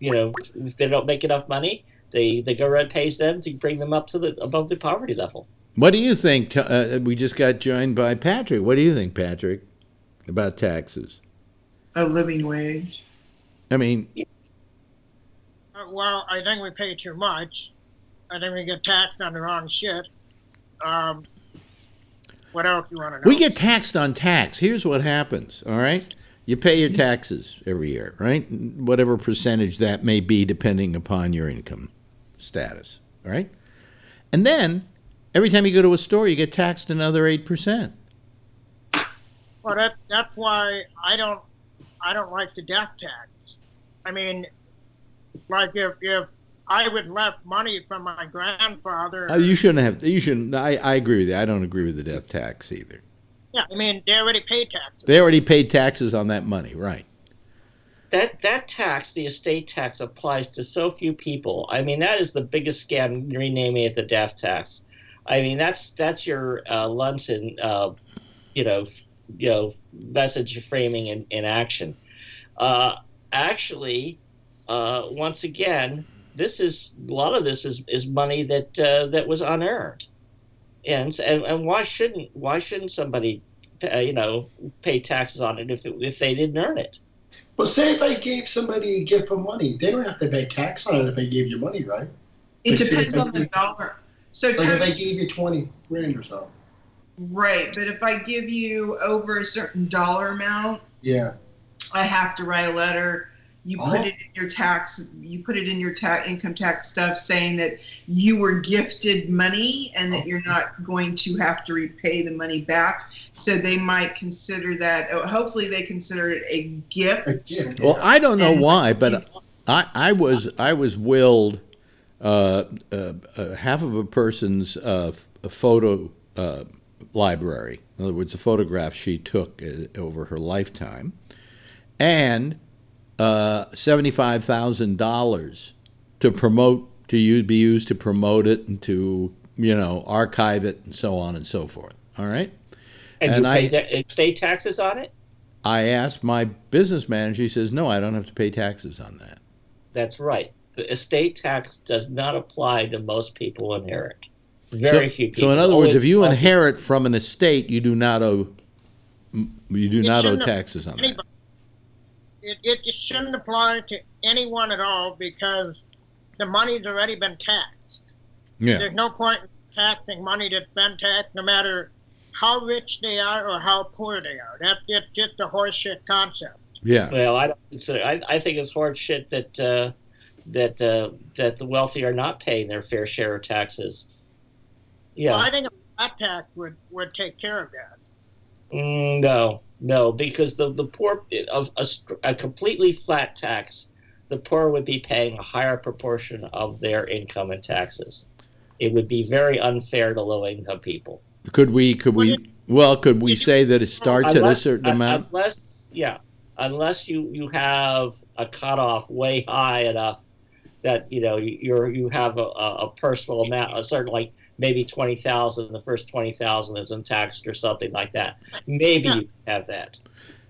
if they don't make enough money, the government pays them to bring them up to above the poverty level. What do you think? We just got joined by Patrick. What do you think, Patrick, about taxes? A living wage. I mean, well, I think we pay too much. I think we get taxed on the wrong shit. What else you want to know? We get taxed on tax. Here's what happens, all right? You pay your taxes every year, right? Whatever percentage that may be depending upon your income status, all right? And then every time you go to a store, you get taxed another 8%. Well, that's why I don't like the death tax. I mean, like if I was left money from my grandfather. You shouldn't. I agree with you. I don't agree with the death tax either. Yeah, I mean, they already paid taxes. They already paid taxes on that money, right? That tax, the estate tax, applies to so few people. I mean, that is the biggest scam, renaming it the death tax. I mean, that's your Lunson, message framing in action. Once again, a lot of this is money that was unearned, and why shouldn't somebody pay taxes on it if they didn't earn it? Well, say if I gave somebody a gift of money, they don't have to pay tax on it if they gave you money, right? It depends on the dollar. So like if I gave you 20 grand or so. Right, but if I give you over a certain dollar amount, yeah, I have to write a letter. You put it in your tax. You put it in your income tax stuff, saying that you were gifted money and that you're not going to have to repay the money back. So they might consider that. Hopefully, they consider it a gift. Well, I don't know why, but I was willed half of a person's photo library. In other words, the photographs she took over her lifetime, and $75,000 to be used to promote it and to archive it and so on and so forth. All right. And you pay state taxes on it? I asked my business manager. He says, no, I don't have to pay taxes on that. That's right. The estate tax does not apply to most people who inherit. Very few people. So in other words, if you inherit from an estate, you do not owe taxes on that. It just shouldn't apply to anyone at all because the money's already been taxed. Yeah. There's no point in taxing money that's been taxed, no matter how rich they are or how poor they are. That's just a horseshit concept. Yeah. Well, I don't consider. I think it's horseshit that the wealthy are not paying their fair share of taxes. Yeah. Well, I think a flat tax would take care of that. No, because the poor of a completely flat tax, the poor would be paying a higher proportion of their income in taxes. It would be very unfair to low income people. Could we say that it starts at a certain amount? Unless you have a cutoff way high enough that you have a personal amount, a certain, like maybe 20,000. The first 20,000 is untaxed or something like that. Maybe you have that,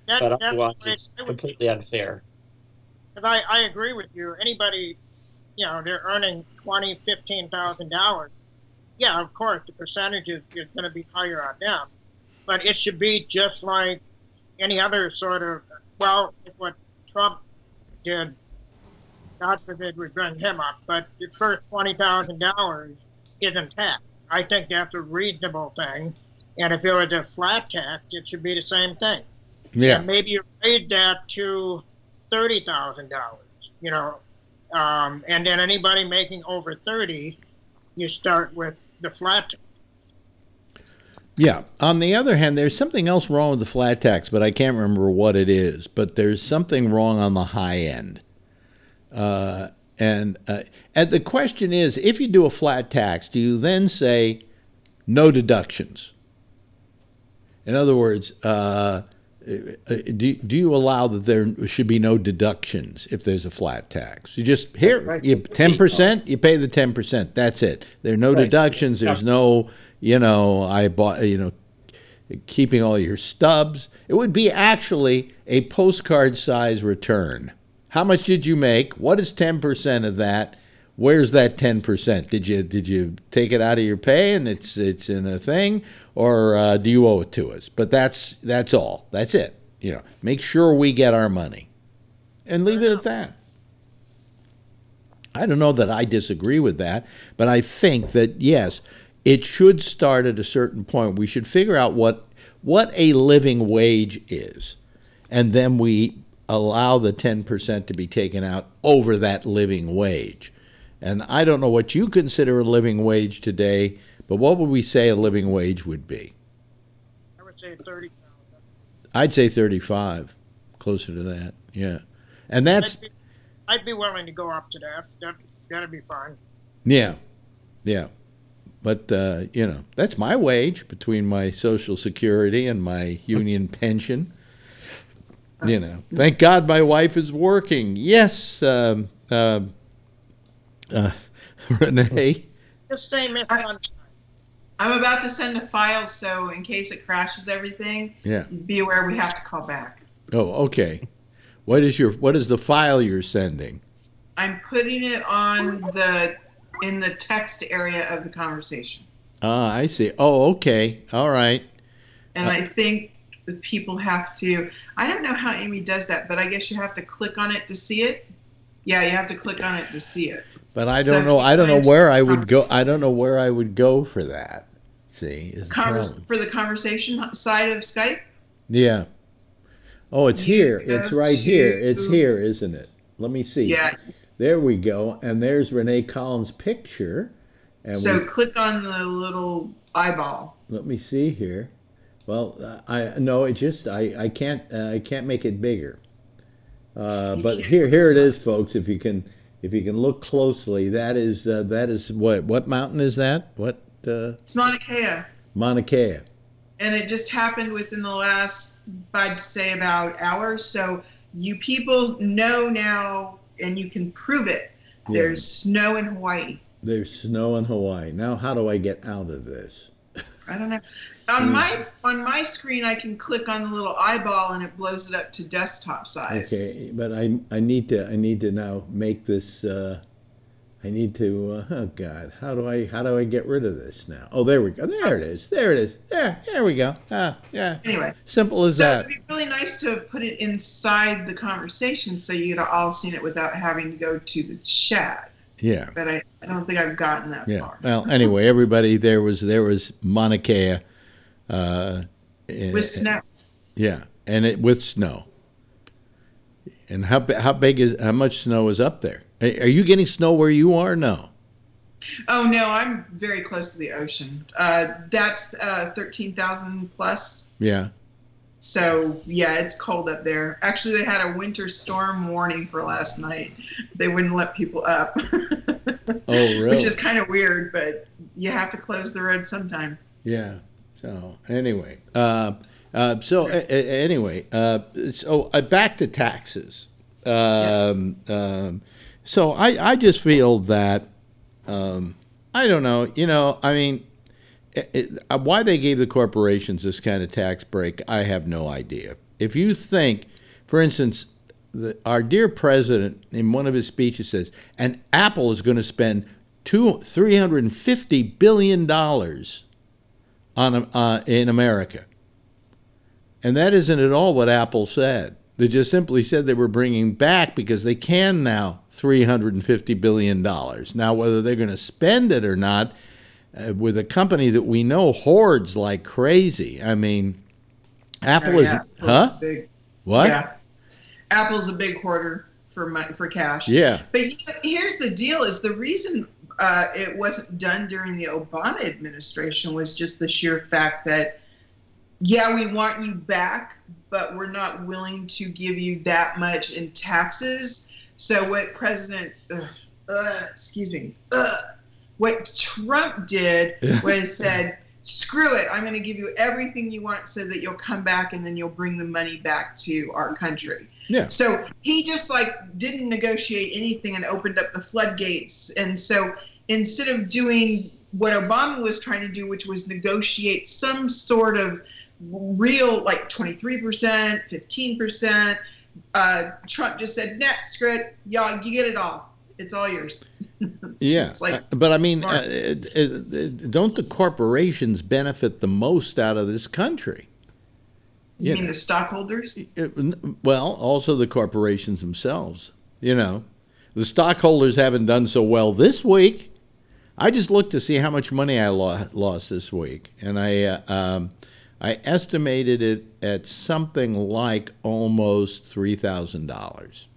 but otherwise it's completely unfair. Because I agree with you. Anybody, they're earning $15,000. Yeah, of course, the percentage is going to be higher on them, but it should be just like any other sort of, like what Trump did. God forbid we bring him up, but the first $20,000 isn't taxed. I think that's a reasonable thing, and if it was a flat tax, it should be the same thing. Yeah. And maybe you raise that to $30,000. And then anybody making over 30, you start with the flat tax. Yeah. On the other hand, there's something else wrong with the flat tax, but I can't remember what it is. But there's something wrong on the high end. And the question is, if you do a flat tax, do you then say no deductions? In other words, do you allow that there should be no deductions if there's a flat tax? You just, you 10%, you pay the 10%. That's it. There are no deductions. There's no, I bought, keeping all your stubs. It would be actually a postcard size return. How much did you make? What is 10% of that? Where's that 10%? Did you take it out of your pay and it's in a thing, or do you owe it to us? But that's all. That's it. Make sure we get our money, and leave it at that. I don't know that I disagree with that, but I think that yes, it should start at a certain point. We should figure out what a living wage is, and then we allow the 10% to be taken out over that living wage. And I don't know what you consider a living wage today, but what would we say a living wage would be? I would say 30,000. I'd say 35, closer to that. Yeah, and that's. I'd be willing to go up to that. That'd be fine. Yeah, but that's my wage between my Social Security and my union pension. Thank God my wife is working. Yes, Renee. Just say Miss. I'm about to send a file, so in case it crashes everything, be aware we have to call back. Oh, okay. What is the file you're sending? I'm putting it in the text area of the conversation. Ah, I see. Oh, okay. All right. And I think the people have to, I don't know how Amy does that, but I guess you have to click on it to see it. Yeah, you have to click on it to see it. But I don't know. I don't know where I would go. I don't know where I would go for that. See, for the conversation side of Skype. Yeah. Oh, it's here. It's right here. It's here, isn't it? Let me see. Yeah. There we go. And there's Renee Collins' picture. And so click on the little eyeball. Let me see here. Well, I can't make it bigger. But here it is, folks. If you can look closely, that is what mountain is that? What? It's Mauna Kea. Mauna Kea. And it just happened within the last, I'd say, about hours. So you people know now, and you can prove it. Yeah. There's snow in Hawaii. There's snow in Hawaii. Now, how do I get out of this? I don't know. On my screen, I can click on the little eyeball, and it blows it up to desktop size. Okay, but I need to now make this. Oh God, how do I get rid of this now? Oh, there we go. There it is. There we go. Yeah. Anyway, simple as that. It'd be really nice to put it inside the conversation so you'd all seen it without having to go to the chat. Yeah. But I don't think I've gotten that far. Well, anyway, everybody, there was Mauna Kea. With snow. Yeah, and with snow. And how much snow is up there? Are you getting snow where you are? No. Oh no, I'm very close to the ocean. That's 13,000 plus. Yeah. So yeah, it's cold up there. Actually, they had a winter storm warning for last night. They wouldn't let people up. Oh, really? Which is kind of weird, but you have to close the road sometime. Yeah. So anyway, back to taxes. So I just feel that I don't know. You know, I mean, why they gave the corporations this kind of tax break, I have no idea. If you think, for instance, our dear president in one of his speeches says, and Apple is going to spend $350 billion in America. And that isn't at all what Apple said. They just simply said they were bringing back, because they can now, $350 billion. Now, whether they're going to spend it or not, with a company that we know hoards like crazy. I mean, Apple is, huh? What? Yeah. Apple's a big hoarder for cash. Yeah. But here's the deal: is the reason it wasn't done during the Obama administration was just the sheer fact that, yeah, we want you back, but we're not willing to give you that much in taxes. So what what Trump did was said, screw it, I'm going to give you everything you want so that you'll come back and then you'll bring the money back to our country. Yeah. So he just didn't negotiate anything and opened up the floodgates. And so instead of doing what Obama was trying to do, which was negotiate some sort of real 23%, 15%, Trump just said, nah, screw it, y'all, you get it all. It's all yours. Yeah, but I mean, don't the corporations benefit the most out of this country? You mean the stockholders? Well, also the corporations themselves. You know, the stockholders haven't done so well this week. I just looked to see how much money I lost this week, and I estimated it at something like almost $3,000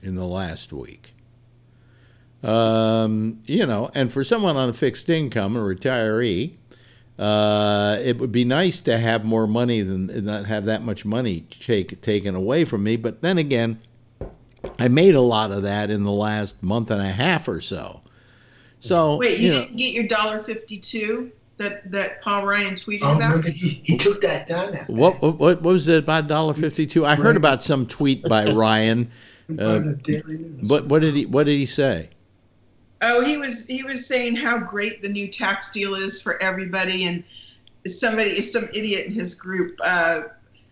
in the last week. You know, and for someone on a fixed income, a retiree, it would be nice to have more money than not have that much money taken away from me. But then again, I made a lot of that in the last month and a half or so. So wait, you didn't get your $1.52 that Paul Ryan tweeted about? He took that down. What was it about $1.52? I heard about some tweet by Ryan. But what did he say? Oh, he was saying how great the new tax deal is for everybody, and some idiot in his group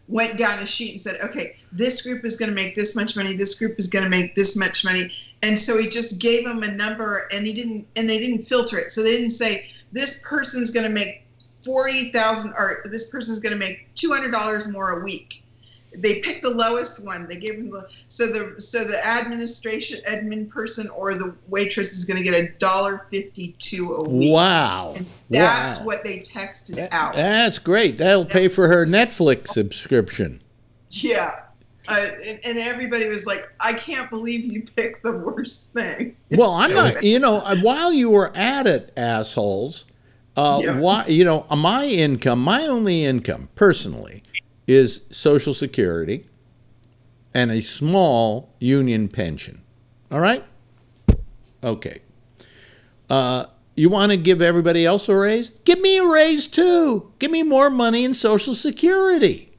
went down a sheet and said, okay, this group is going to make this much money, this group is going to make this much money, and so he just gave them a number, and they didn't filter it, so they didn't say this person's going to make $40,000 or this person's going to make $200 more a week. They picked the lowest one. They gave them so the admin person or the waitress is going to get $1.52 a week. Wow! And that's what they texted out. That's great. That'll pay for her Netflix subscription. Yeah, and everybody was like, "I can't believe you picked the worst thing." Well, I'm not. You know, while you were at it, assholes. Why? You know, my only income personally is Social Security and a small union pension. All right? Okay. You want to give everybody else a raise? Give me a raise too. Give me more money in Social Security.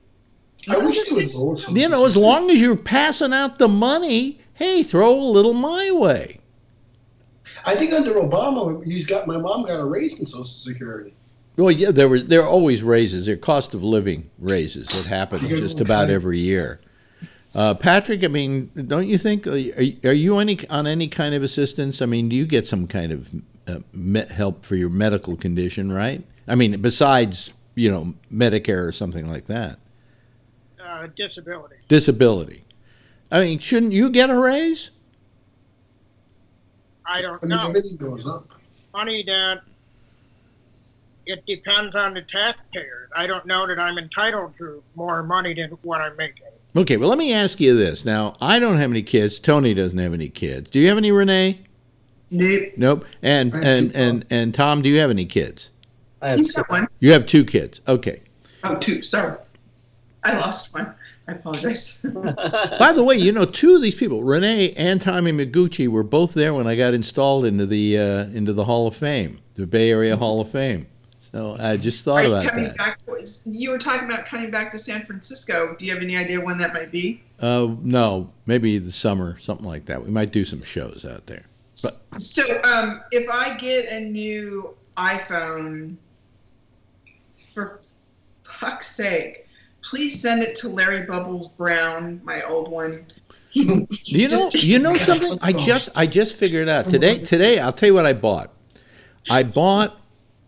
I wish you would lower Social You know, as long as you're passing out the money, hey, throw a little my way. I think under Obama, my mom got a raise in Social Security. Well, yeah, there are always raises. There are cost of living raises that happen just about every year. Patrick, I mean, don't you think? Are you on any kind of assistance? I mean, do you get some kind of help for your medical condition, right? I mean, besides Medicare or something like that. Disability. Disability. I mean, shouldn't you get a raise? I don't know. Everything goes up. Funny that. It depends on the taxpayer. I don't know that I'm entitled to more money than what I'm making. Okay, well, let me ask you this. Now, I don't have any kids. Tony doesn't have any kids. Do you have any, Renee? Nope. Nope. And Tom, do you have any kids? He's got one. You have 2 kids. Okay. Oh, 2. Sorry. I lost one. I apologize. By the way, 2 of these people, Renee and Tommy Miguchi, were both there when I got installed into the Hall of Fame, the Bay Area Hall of Fame. So I just thought about that. You were talking about coming back to San Francisco. Do you have any idea when that might be? No, maybe the summer, something like that. We might do some shows out there. But, so if I get a new iPhone, for fuck's sake, please send it to Larry Bubbles Brown, my old one. You know something? I just figured it out today. I'll tell you what I bought.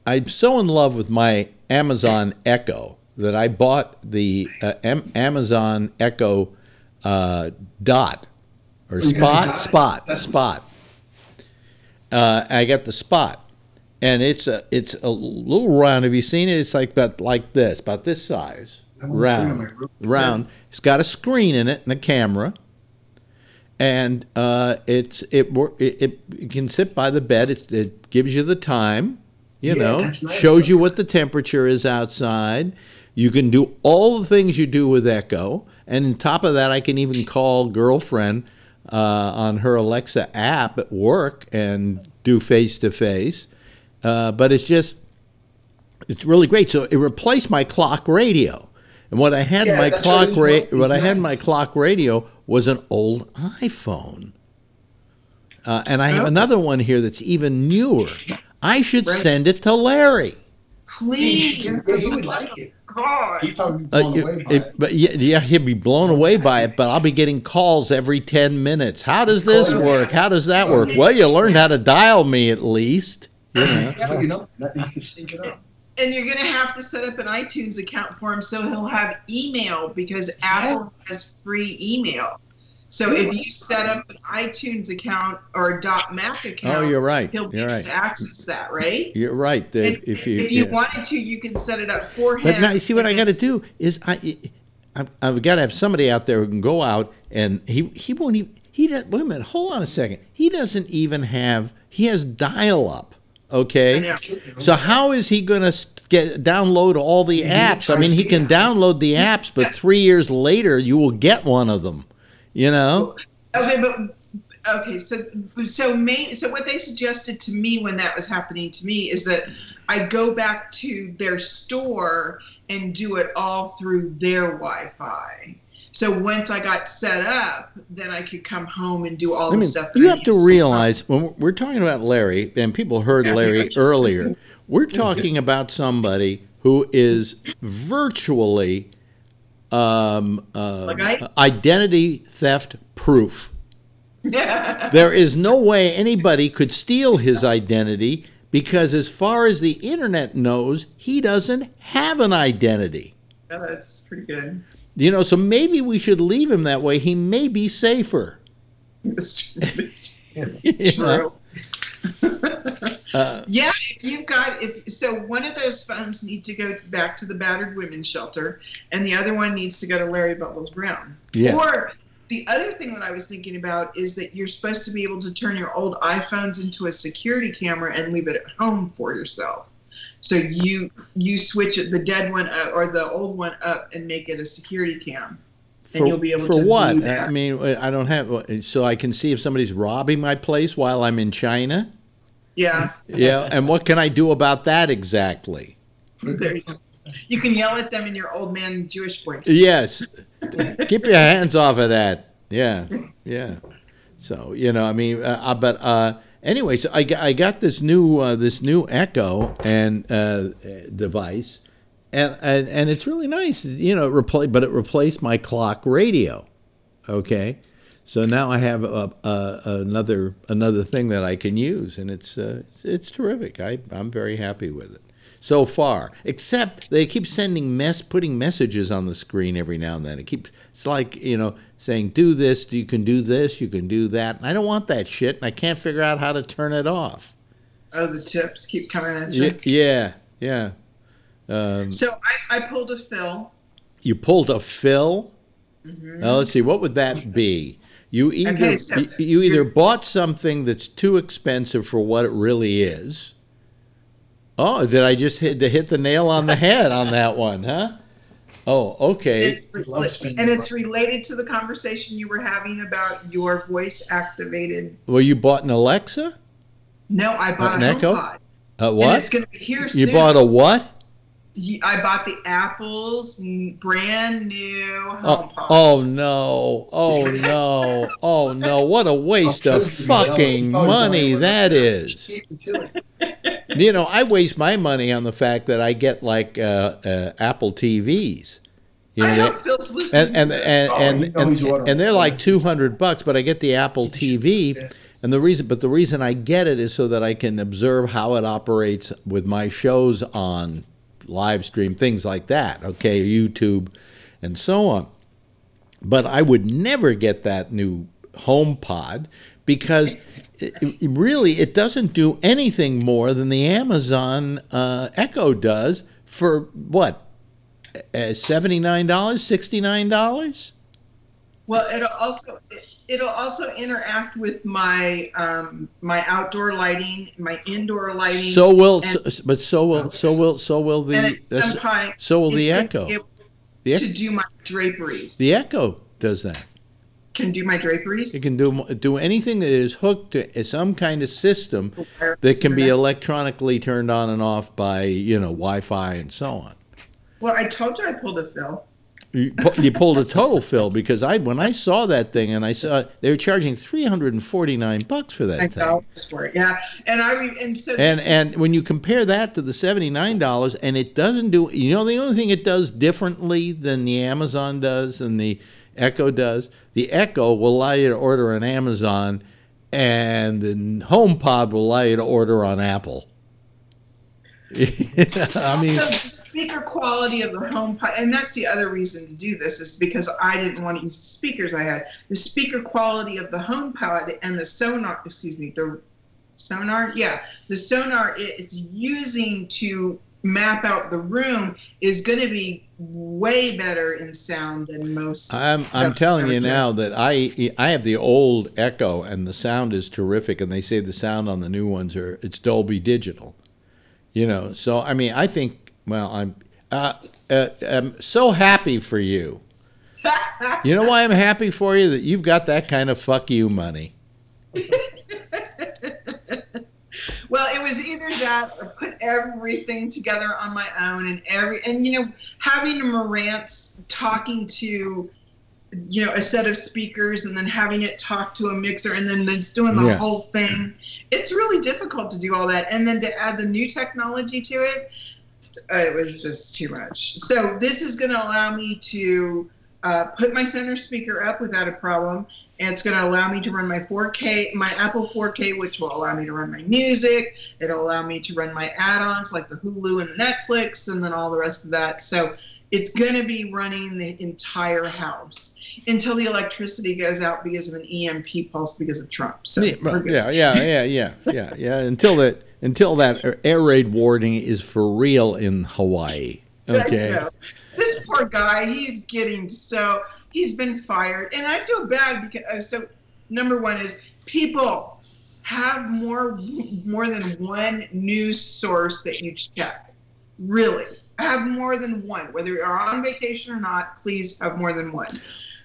I'm so in love with my Amazon Echo that I bought the Amazon Echo Dot or Spot. I got the Spot. And it's a little round. Have you seen it? It's like this, about this size, round. It's got a screen in it and a camera, and it can sit by the bed. It gives you the time, nice. Shows you what the temperature is outside. You can do all the things you do with Echo, and on top of that, I can even call girlfriend on her Alexa app at work and do face-to-face. But it's really great. So it replaced my clock radio, and what I had my clock radio was an old iPhone, and I have another one here that's even newer. I should send it to Larry. Please, he would like it. God. He'd probably be blown away by it. But yeah, he'll be blown away by it. But I'll be getting calls every 10 minutes. How does this work? How does that work? Well, you learned how to dial me at least. Yeah, you can sync it up. And you're going to have to set up an iTunes account for him so he'll have email because Apple has free email. So if you set up an iTunes account or a .Mac account, you're right. He'll be able to access that, right? You're right. If you wanted to, you can set it up for him. But now, you see, what I got to do is I've got to have somebody out there who can go out and he won't even. Wait a minute. Hold on a second. He doesn't even have. He has dial-up. Okay, so how is he going to download all the apps? I mean, he can download the apps, but 3 years later, you will get one of them. Okay, so what they suggested to me when that was happening to me is that I go back to their store and do it all through their Wi-Fi. So once I got set up, then I could come home and do all the stuff. You have to realize when we're talking about Larry, and people heard Larry earlier, we're talking about somebody who is virtually identity theft proof. There is no way anybody could steal his identity because as far as the internet knows, he doesn't have an identity. Yeah, that's pretty good. So maybe we should leave him that way. He may be safer. True. Yeah, so one of those funds need to go back to the battered women's shelter, and the other one needs to go to Larry Bubbles Brown. Yeah. Or the other thing that I was thinking about is that you're supposed to be able to turn your old iPhones into a security camera and leave it at home for yourself. So you switch it, the dead one up, or the old one up and make it a security cam. And you'll be able to for what? do that. I mean, I don't have, so I can see if somebody's robbing my place while I'm in China? Yeah. Yeah, and what can I do about that exactly? There you go. You can yell at them in your old man Jewish voice. Yes. Keep your hands off of that. Yeah, yeah. So, anyway, so I got this new Echo and device, and it's really nice. But it replaced my clock radio. Okay, so now I have another thing that I can use, and it's terrific. I'm very happy with it so far. Except they keep putting messages on the screen every now and then. It's like saying, do this, you can do this, you can do that. And I don't want that shit, and I can't figure out how to turn it off. Oh, the tips keep coming at you? Yeah. So I pulled a fill. You pulled a fill? Mm-hmm. Now, let's see, what would that be? You either Okay, so you either bought something that's too expensive for what it really is. Oh, did I just hit the nail on the head on that one, huh? Oh, okay. And it's related to the conversation you were having about your voice activated. Well, you bought an Alexa? No, I bought An a Echo? HomePod. What? And it's going to be here soon. You bought a what? I bought the Apple's brand new HomePod. Oh no! Oh no! Oh no! What a waste of fucking money that is. You know, I waste my money on the fact that I get like Apple TVs. You know, I hope Phil's listening. And they're like $200, but I get the Apple TV. And the reason I get it is so that I can observe how it operates with my shows on live stream, things like that, okay, YouTube and so on. But I would never get that new HomePod because it doesn't do anything more than the Amazon Echo does for what, $79, $69? Well, it'll also interact with my my outdoor lighting, my indoor lighting. So will and, the Echo. To do my draperies. The Echo does that. Can do my draperies. It can do anything that is hooked to some kind of system that can be electronically turned on and off by, you know, Wi-Fi and so on. Well, I told you I pulled a Phil. You pulled a total Phil because when I saw that thing and I saw they were charging $349 for that thing. For it, yeah. And when you compare that to the $79 and it doesn't do, you know, the only thing it does differently than the Amazon does and the Echo does, the Echo will allow you to order on Amazon and the HomePod will allow you to order on Apple. I mean, speaker quality of the HomePod, and that's the other reason to do this, is because I didn't want to use the speakers I had. The speaker quality of the HomePod and the sonar, the sonar it's using to map out the room is going to be way better in sound than most. I'm telling you now that I have the old Echo and the sound is terrific, and they say the sound on the new ones it's Dolby Digital. You know, so I mean, I think. Well, I'm so happy for you. You know why I'm happy for you? That you've got that kind of fuck you money. Well, it was either that or put everything together on my own, and you know, having Marantz talking to, you know, a set of speakers and then having it talk to a mixer and then it's doing the whole thing. It's really difficult to do all that, and then to add the new technology to it. It was just too much. So this is going to allow me to put my center speaker up without a problem, and it's going to allow me to run my 4K, my Apple 4K, which will allow me to run my music. It'll allow me to run my add-ons like the Hulu and the Netflix, and then all the rest of that. So it's going to be running the entire house until the electricity goes out because of an EMP pulse because of Trump. So yeah. Until that air raid warning is for real in Hawaii. Okay. This poor guy, he's been fired, and I feel bad because number one is people have more than one news source that you check. Really, have more than one. Whether you're on vacation or not, please have more than one.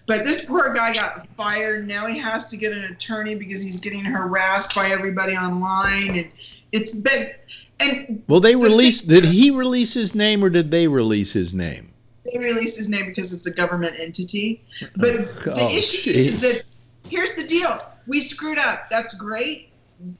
But this poor guy got fired. Now he has to get an attorney because he's getting harassed by everybody online, and it's been. And well, they released. Did he release his name or did they release his name? They released his name because it's a government entity. But the issue is that here's the deal: we screwed up. That's great.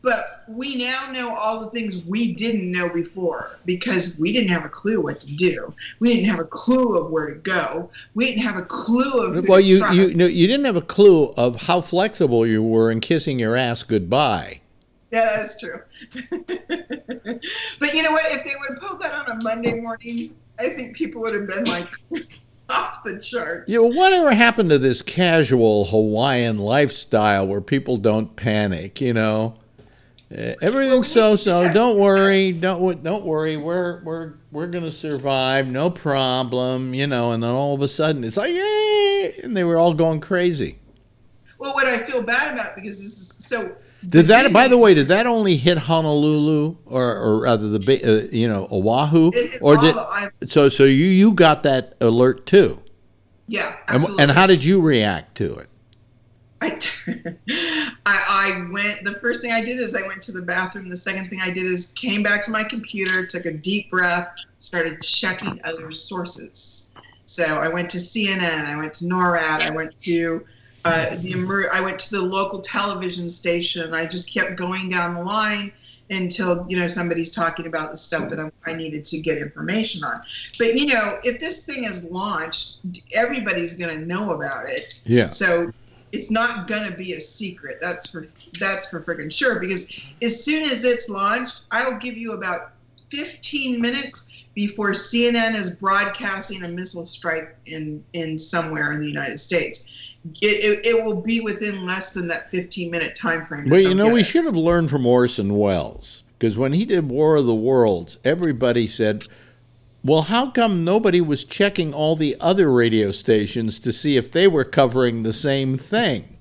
But we now know all the things we didn't know before because we didn't have a clue what to do. We didn't have a clue of where to go. We didn't have a clue of who to trust. You didn't have a clue of how flexible you were in kissing your ass goodbye. Yeah, that's true. But you know what? If they would have pulled that on a Monday morning, I think people would have been like off the charts. Yeah, well, whatever happened to this casual Hawaiian lifestyle where people don't panic, you know? Everything's so-so. Don't worry. Don't worry. We're gonna survive. No problem. You know. And then all of a sudden, it's like, yay! And they were all going crazy. Well, what I feel bad about because this is so. Did that, by the way, did that only hit Honolulu or rather the Oahu? Or so you got that alert too? Yeah, absolutely. And how did you react to it? I went. The first thing I did is I went to the bathroom. The second thing I did is came back to my computer, took a deep breath, started checking other sources. So I went to CNN. I went to NORAD. I went to I went to the local television station. I just kept going down the line until somebody's talking about the stuff that I needed to get information on. But if this thing is launched, everybody's going to know about it. Yeah. So it's not going to be a secret. That's for freaking sure. Because as soon as it's launched, I'll give you about 15 minutes before CNN is broadcasting a missile strike in somewhere in the United States. It will be within less than that 15-minute time frame. Well, we should have learned from Orson Welles, because when he did War of the Worlds, everybody said, well, how come nobody was checking all the other radio stations to see if they were covering the same thing?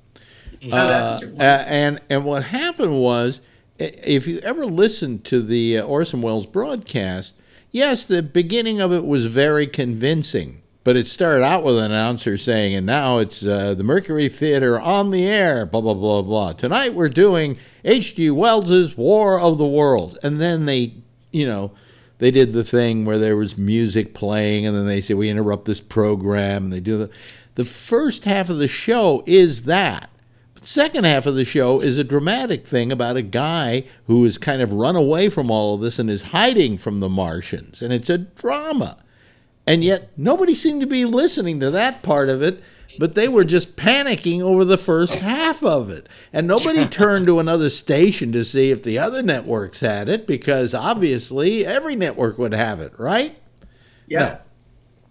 And what happened was, if you ever listened to the Orson Welles broadcast, yes, the beginning of it was very convincing. But it started out with an announcer saying, and now it's the Mercury Theater on the air, blah, blah, blah, blah. Tonight we're doing H.G. Wells's War of the Worlds. And then they did the thing where there was music playing, and then they say, we interrupt this program, and they do the first half of the show is that. The second half of the show is a dramatic thing about a guy who has kind of run away from all of this and is hiding from the Martians. And it's a drama. And yet nobody seemed to be listening to that part of it, but they were just panicking over the first half of it. And nobody turned to another station to see if the other networks had it, because obviously every network would have it, right? Yeah. No.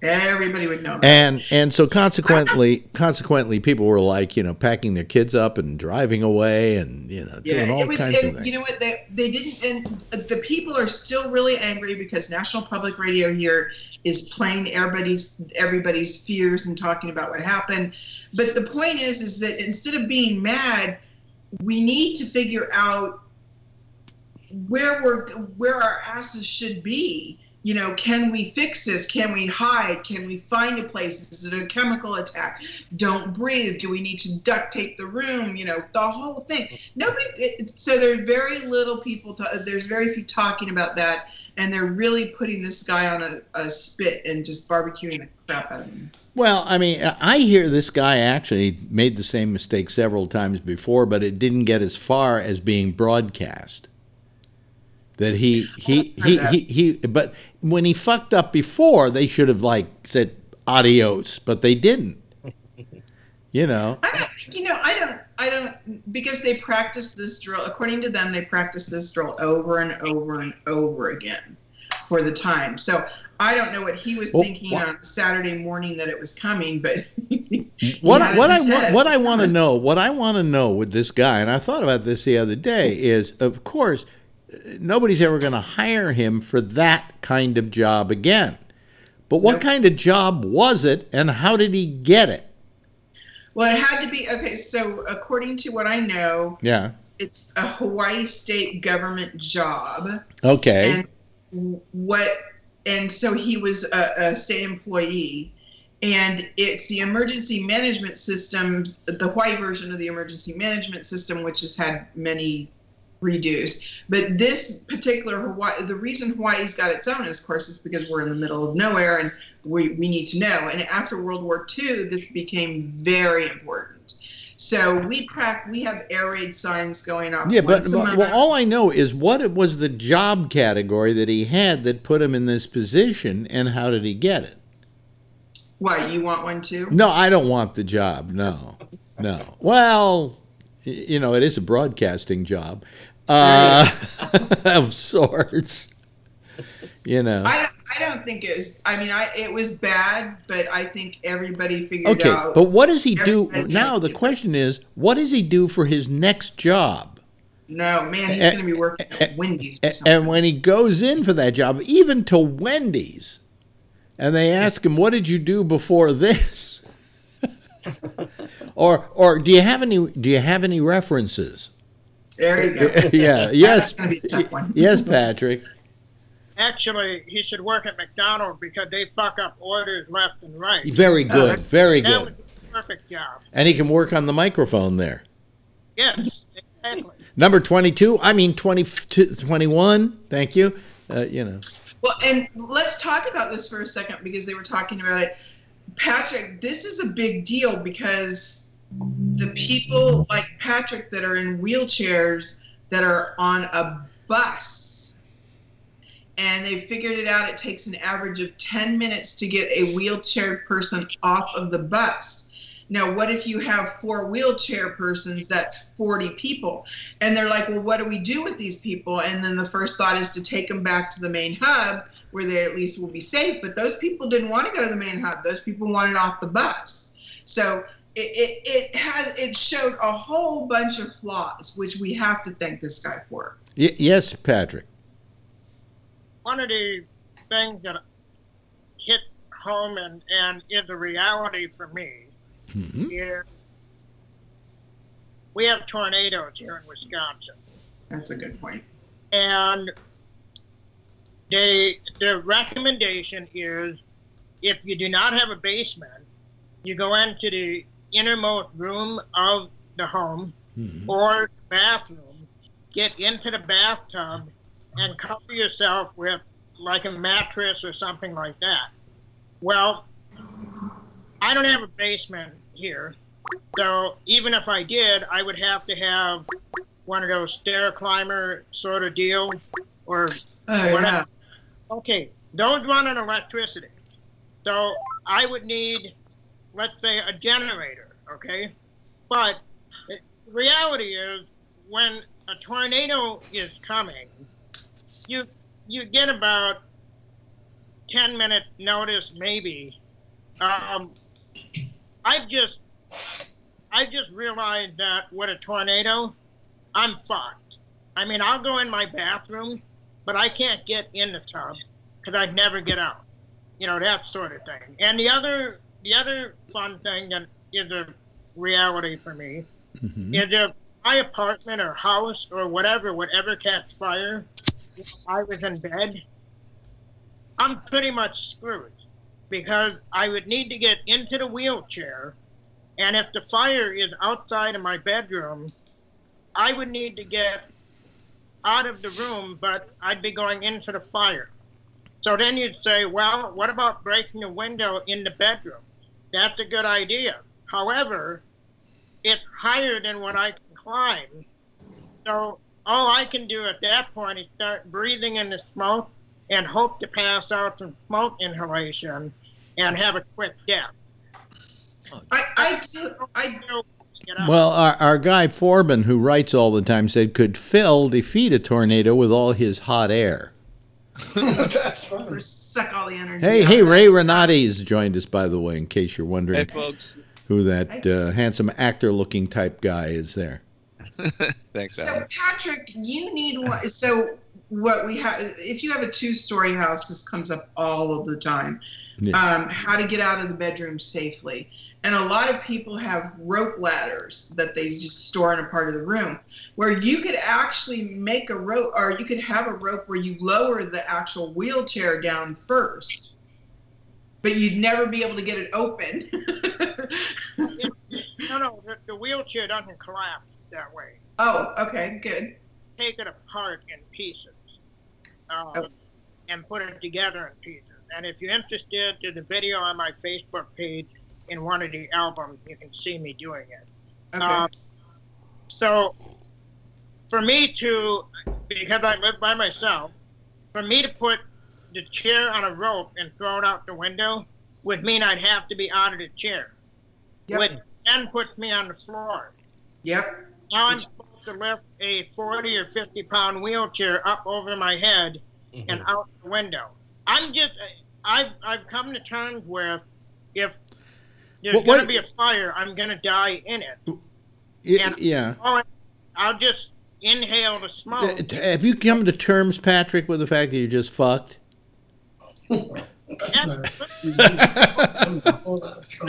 Everybody would know. And so consequently, people were like, packing their kids up and driving away and, doing all kinds of things. You know what? They didn't, and the people are still really angry because National Public Radio here is playing everybody's fears and talking about what happened. But the point is that instead of being mad, we need to figure out where our asses should be. Can we fix this? Can we hide? Can we find a place? Is it a chemical attack? Don't breathe. Do we need to duct tape the room? The whole thing. So there's very little people. There's very few talking about that, and they're really putting this guy on a spit and just barbecuing the crap out of him. Well, I mean, I hear this guy actually made the same mistake several times before, but it didn't get as far as being broadcast. That but when he fucked up before, they should have said adios, but they didn't. I don't, because they practiced this drill. According to them, they practiced this drill over and over and over again for the time. So I don't know what he was thinking on Saturday morning that it was coming, but what I want to know with this guy, and I thought about this the other day, is of course nobody's ever going to hire him for that kind of job again. But what kind of job was it, and how did he get it? Well, it had to be, okay, so according to what I know, it's a Hawaii state government job. Okay. And so he was a state employee, and it's the emergency management systems, the Hawaii version of the emergency management system, which has had many reduce. But this particular Hawaii, the reason Hawaii's got its own, of course, is because we're in the middle of nowhere and we need to know. And after World War II, this became very important. So we have air raid signs going off. Yeah, but all I know is what it was the job category that he had that put him in this position, and how did he get it? Why, you want one too? No, I don't want the job. No. Well, it is a broadcasting job. Of sorts, I don't think it was. I mean, it was bad, but I think everybody figured out. Okay, but what does he do now? The question is, what does he do for his next job? No, man, he's going to be working at Wendy's or something. And when he goes in for that job, even to Wendy's, and they ask him, "What did you do before this?" Or do you have any references? There you go. Yeah. Yes. That's gonna be a tough one. Yes, Patrick. Actually, he should work at McDonald's because they fuck up orders left and right. Very good. Very That good. would be a perfect job. And he can work on the microphone there. Yes, exactly. Number 22. I mean 21. Thank you. Well, and let's talk about this for a second because they were talking about it. Patrick, this is a big deal because the people like Patrick that are in wheelchairs that are on a bus, and they figured it out, it takes an average of 10 minutes to get a wheelchair person off of the bus. Now, what if you have 4 wheelchair persons? That's 40 people. And they're like, well, what do we do with these people? And then the first thought is to take them back to the main hub where they at least will be safe. But those people didn't want to go to the main hub. Those people wanted off the bus. So it showed a whole bunch of flaws, which we have to thank this guy for. Yes, Patrick. One of the things that hit home and is a reality for me is we have tornadoes here in Wisconsin. That's a good point. And the recommendation is if you do not have a basement, you go into the innermost room of the home or bathroom, get into the bathtub, and cover yourself with like a mattress or something like that. Well, I don't have a basement here, so even if I did, I would have to have one of those stair climber sort of deal or whatever. Yeah. Okay, those run on electricity. So I would need, let's say, a generator, okay? But the reality is when a tornado is coming, you get about 10-minute notice maybe. I've just realized that with a tornado, I'm fucked. I mean, I'll go in my bathroom, but I can't get in the tub because I'd never get out. You know, that sort of thing. And the other fun thing that is a reality for me is if my apartment or house or whatever would ever catch fire while I was in bed, I'm pretty much screwed because I would need to get into the wheelchair, and if the fire is outside of my bedroom, I would need to get out of the room, but I'd be going into the fire. So then you'd say, well, what about breaking a window in the bedroom? That's a good idea. However, it's higher than what I can climb. So all I can do at that point is start breathing in the smoke and hope to pass out from smoke inhalation and have a quick death. Well, our guy Forbin, who writes all the time, said, could Phil defeat a tornado with all his hot air? That's fun. Or suck all the energy. Hey, Ray Renati's joined us, by the way, in case you're wondering who that handsome actor-looking type guy is there. Thanks, So, Alan. Patrick, you need one. So, what we have, if you have a 2-story house, this comes up all of the time. Yeah. How to get out of the bedroom safely. And a lot of people have rope ladders that they just store in a part of the room where you could actually make a rope, or you could have a rope where you lower the actual wheelchair down first, but you'd never be able to get it open. No, the wheelchair doesn't collapse that way. Oh, okay, good. Take it apart in pieces and put it together in pieces. And if you're interested, there's a video on my Facebook page in one of the albums. You can see me doing it. Okay. So for me to, because I live by myself, for me to put the chair on a rope and throw it out the window would mean I'd have to be out of the chair. Yep. Which then puts me on the floor. Yep. Now I'm supposed to lift a 40 or 50 pound wheelchair up over my head and out the window. I've come to terms with if there's going to be a fire, I'm going to die in it. Yeah. I'll just inhale the smoke. Have you come to terms, Patrick, with the fact that you just fucked? I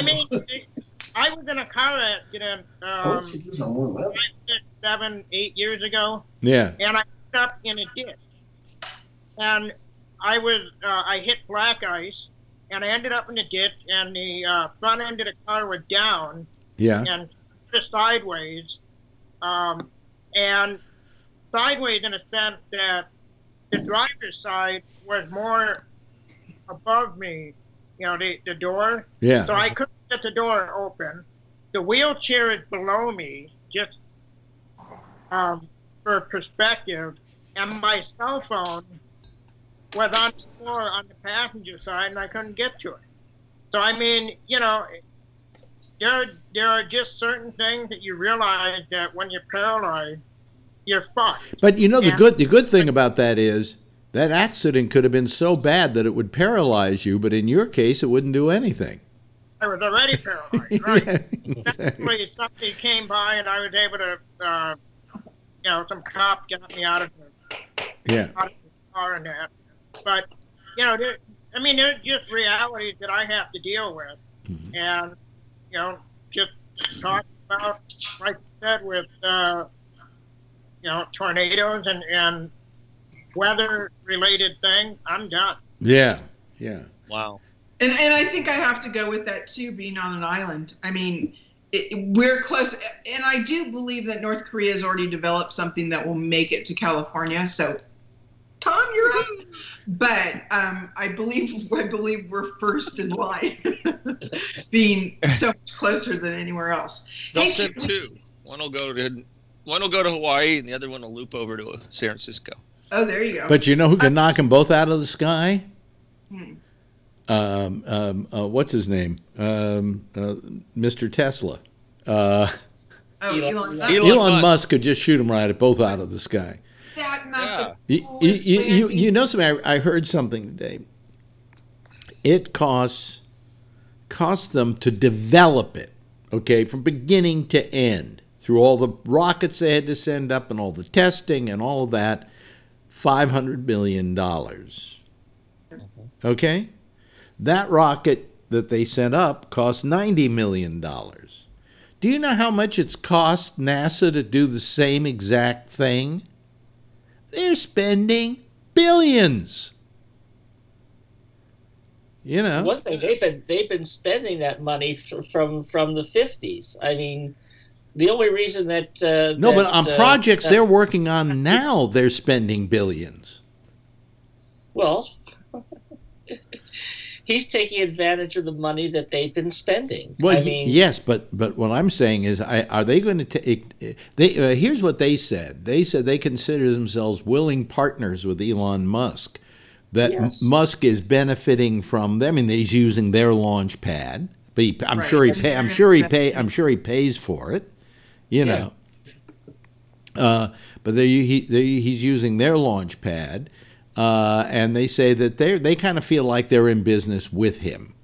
mean, I was in a car accident 5, 6, 7, 8 years ago. Yeah. And I ended up in a ditch. And I hit black ice, and I ended up in a ditch, and the front end of the car was down. Yeah. And just sideways. And sideways in a sense that the driver's side was more above me, the door. Yeah. So I couldn't get the door open. The wheelchair is below me, just for perspective. And my cell phone was on the floor on the passenger side, and I couldn't get to it. So, I mean, there are just certain things that you realize that when you're paralyzed, you're fucked. But the good thing about that is that accident could have been so bad that it would paralyze you, but in your case, it wouldn't do anything. I was already paralyzed, right? Yeah, exactly. Somebody came by, and I was able to, some cop got me out of the car and that. But, there's just realities that I have to deal with. Mm-hmm. And, just talk about, like you said, with, tornadoes and weather-related things, I'm done. Yeah, yeah. Wow. And I think I have to go with that, too, being on an island. I mean, we're close. And I do believe that North Korea has already developed something that will make it to California. So, Tom, you're up. But I believe we're first in line, being so much closer than anywhere else. Don't tip two. One will go to Hawaii, and the other one will loop over to San Francisco. Oh, there you go. But you know who can knock them both out of the sky? What's his name? Mr. Tesla. Elon Musk could just shoot them right both out of the sky. You know something? I heard something today. It costs them to develop it, okay, from beginning to end, through all the rockets they had to send up and all the testing and all of that, $500 million. Okay? That rocket that they sent up cost $90 million. Do you know how much it's cost NASA to do the same exact thing? They're spending billions. One thing, they've been spending that money from the 50s. I mean, the only reason that but on projects they're working on now, they're spending billions. Well, he's taking advantage of the money that they've been spending. Well, yes, but what I'm saying is, are they going to take? Here's what they said. They said they consider themselves willing partners with Elon Musk. That Musk is benefiting from them. I mean, he's using their launch pad, but I'm sure he pays for it. But he's using their launch pad. And they say that they kind of feel like they're in business with him,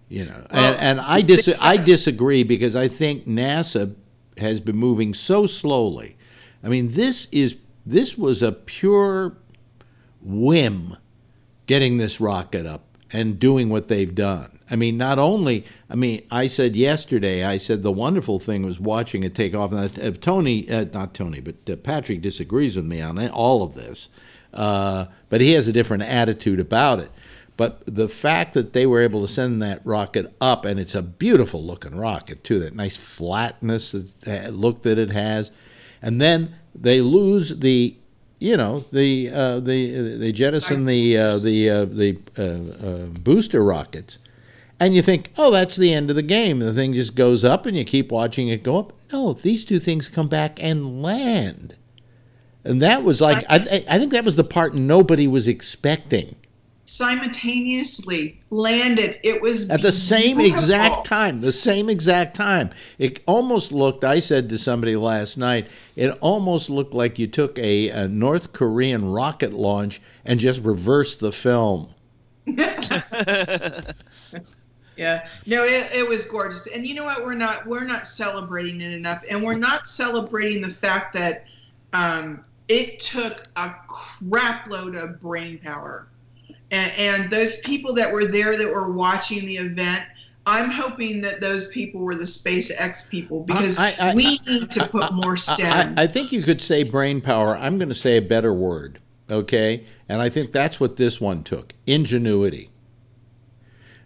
and I disagree, because I think NASA has been moving so slowly. I mean, this was a pure whim, getting this rocket up and doing what they've done. I mean, I said yesterday, the wonderful thing was watching it take off. And Patrick disagrees with me on all of this. But he has a different attitude about it. But the fact that they were able to send that rocket up, and it's a beautiful looking rocket too, that nice flatness look that it has, and then they lose they jettison the booster rockets, and you think, oh, that's the end of the game. The thing just goes up, and you keep watching it go up. No, these two things come back and land. And that was like, I think that was the part nobody was expecting. Simultaneously landed. It was at the same exact time. The same exact time. It almost looked, I said to somebody last night, it almost looked like you took a North Korean rocket launch and just reversed the film. Yeah, no, it was gorgeous. And you know what? We're not celebrating it enough, and we're not celebrating the fact that it took a crap load of brain power, and those people that were there that were watching the event. I'm hoping that those people were the SpaceX people because we need to put more STEM. I think you could say brain power. I'm going to say a better word, okay? And I think that's what this one took, ingenuity.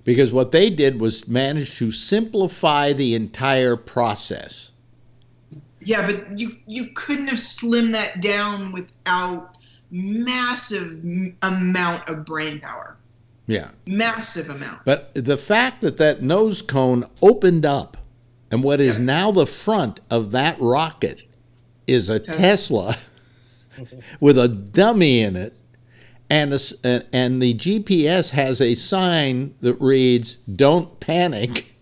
Because what they did was manage to simplify the entire process. Yeah, but you couldn't have slimmed that down without massive amount of brain power. Yeah. Massive amount. But the fact that that nose cone opened up and what is now the front of that rocket is a Tesla with a dummy in it, and the GPS has a sign that reads, "Don't panic."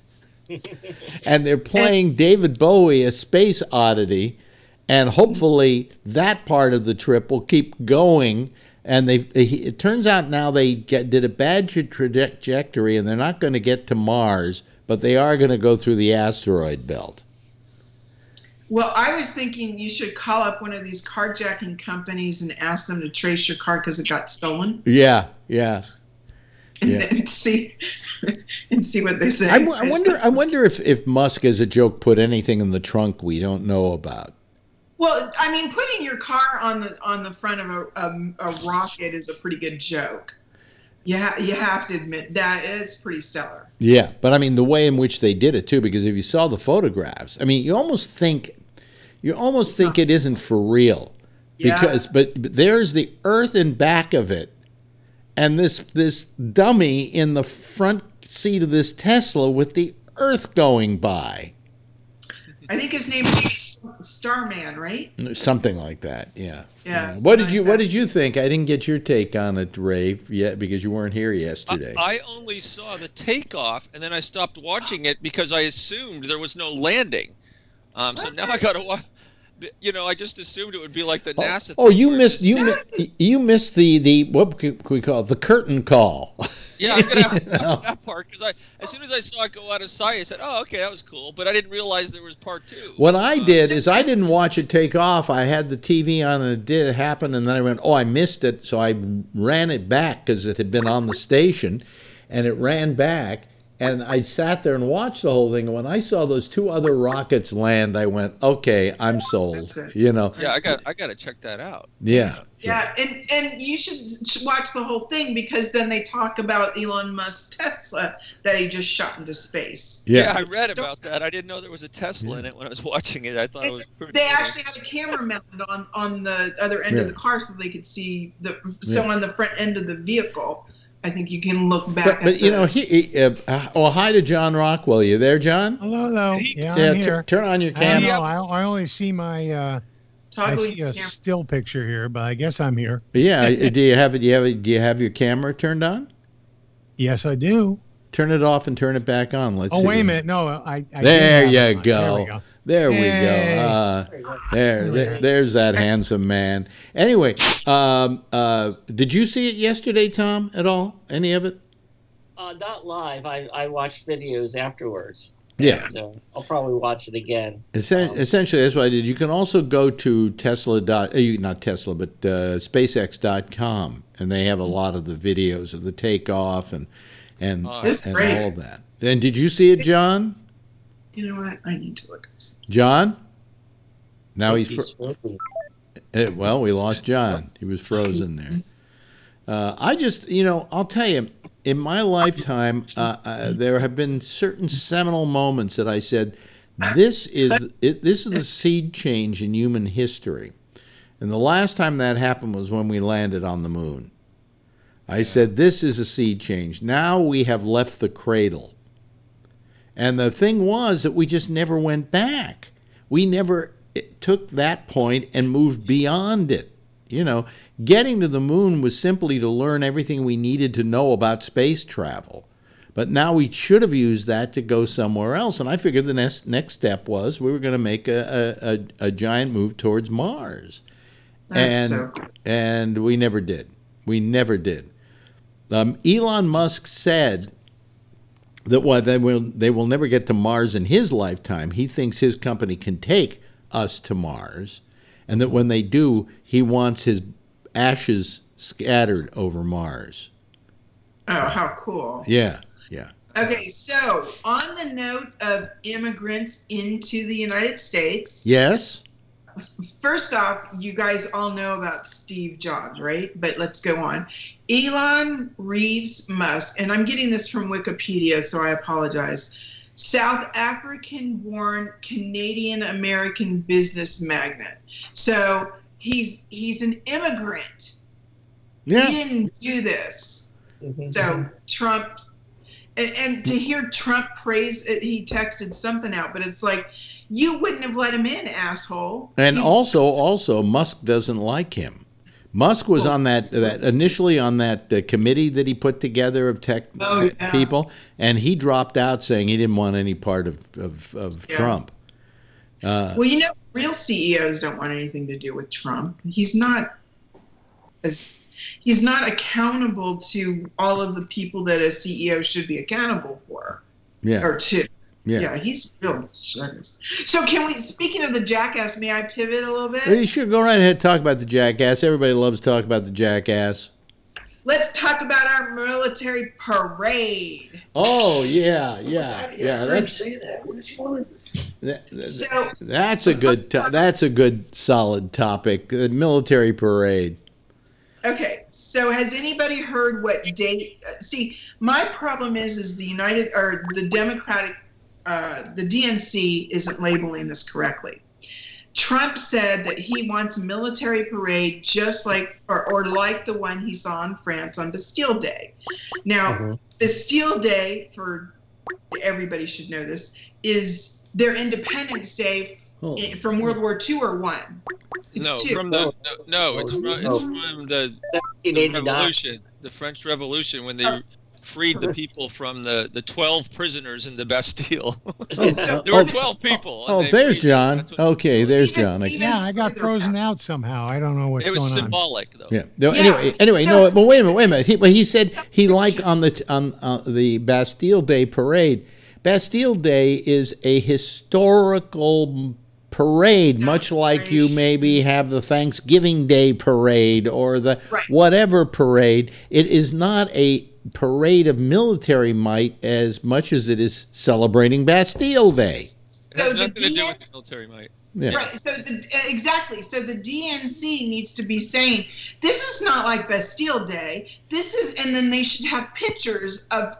And they're playing David Bowie, A Space Oddity, and hopefully that part of the trip will keep going. And it turns out now they did a bad trajectory, and they're not going to get to Mars, but they are going to go through the asteroid belt. Well, I was thinking you should call up one of these carjacking companies and ask them to trace your car because it got stolen. Yeah. And see what they say. I wonder if Musk, as a joke, put anything in the trunk we don't know about. Well, I mean, putting your car on the front of a rocket is a pretty good joke. You have to admit that is pretty stellar. Yeah, but I mean the way in which they did it too, because if you saw the photographs, I mean, you almost think it isn't for real. Because but there's the Earth in back of it, and this dummy in the front seat of this Tesla with the Earth going by. I think his name is Starman, right? Something like that, yeah. Yeah. What did you think? I didn't get your take on it, Ray, yet because you weren't here yesterday. I only saw the takeoff, and then I stopped watching it because I assumed there was no landing. So now I got to watch. You know, I just assumed it would be like the NASA. Oh, you missed the what could we call it? The curtain call. Yeah, I'm gonna have to watch that part because as soon as I saw it go out of sight, I said, "Oh, okay, that was cool," but I didn't realize there was part 2. What I did is I didn't watch it take off. I had the TV on and it did happen, and then I went, "Oh, I missed it," so I ran it back because it had been on the station, and it ran back. And I sat there and watched the whole thing. And when I saw those 2 other rockets land, I went, "Okay, I'm sold." You know. Yeah, I got to check that out. Yeah. Yeah, and you should watch the whole thing because then they talk about Elon Musk's Tesla that he just shot into space. Yeah, I read about that. I didn't know there was a Tesla in it when I was watching it. I thought it was pretty. They actually had a camera mounted on the other end of the car so they could see on the front end of the vehicle. I think you can look back. But you know, hi to John Rockwell. You there, John? Hello. Yeah, I'm here. Turn on your camera. I only see my. I see a still picture here, but I guess I'm here. Yeah. Do you have your camera turned on? Yes, I do. Turn it off and turn it back on. Let's see. Oh, wait a minute. No, I there you go. There we go. There we go. There's that handsome man. Anyway, did you see it yesterday, Tom, at all? Any of it? Not live. I watched videos afterwards. Yeah. And, I'll probably watch it again. Essentially, that's what I did. You can also go to SpaceX.com, and they have a lot of the videos of the takeoff and all of that. And did you see it, John? You know what? I need to look up something. John? Now he's well, we lost John. He was frozen there. I just, I'll tell you, in my lifetime, there have been certain seminal moments that I said, this is the seed change in human history. And the last time that happened was when we landed on the moon. I said, this is a seed change. Now we have left the cradle. And the thing was that we just never went back. We never took that point and moved beyond it. Getting to the moon was simply to learn everything we needed to know about space travel. But now we should have used that to go somewhere else. And I figured the next step was we were going to make a giant move towards Mars. And we never did. We never did. Elon Musk said that they will never get to Mars in his lifetime. He thinks his company can take us to Mars, and that when they do, he wants his ashes scattered over Mars. Oh, how cool! Yeah. Okay, so on the note of immigrants into the United States. Yes. First off, you guys all know about Steve Jobs, right? But let's go on. Elon Reeves Musk, and I'm getting this from Wikipedia, so I apologize. South African-born Canadian-American business magnate. So he's an immigrant. Yeah. He didn't do this. So Trump, and to hear Trump praise, he texted something out, but it's like, you wouldn't have let him in, asshole. And also, Musk doesn't like him. Musk was on that initially on that committee that he put together of tech people, and he dropped out saying he didn't want any part of Trump. Well, you know, real CEOs don't want anything to do with Trump. He's not accountable to all of the people that a CEO should be accountable for. Yeah. Or to. Yeah, he's real jackass. So can we, speaking of the jackass, may I pivot a little bit? Well, you should go right ahead and talk about the jackass. Everybody loves to talk about the jackass. Let's talk about our military parade. Oh, yeah. Let's say that. What does he want to That's a good solid topic. The military parade. Okay, so has anybody heard what date? See, my problem is the Democratic. The DNC isn't labeling this correctly. Trump said that he wants a military parade just like, or like the one he saw in France on Bastille Day. Now, Bastille Day, for everybody should know this, is their Independence Day from World War II or one? It's from the Revolution, the French Revolution, when they freed the people from the 12 prisoners in the Bastille. There were 12 people. There's John. Okay, there's John. I got frozen out somehow. I don't know what's going on. It was symbolic, though. Yeah. No, anyway. No. But wait a minute. He said he liked on the Bastille Day parade. Bastille Day is a historical parade, much like you maybe have the Thanksgiving Day parade or the whatever parade. It is not a parade of military might as much as it is celebrating Bastille Day. It has nothing to do with military might. Yeah. Right. So exactly. So the DNC needs to be saying this is not like Bastille Day. This is, and then they should have pictures of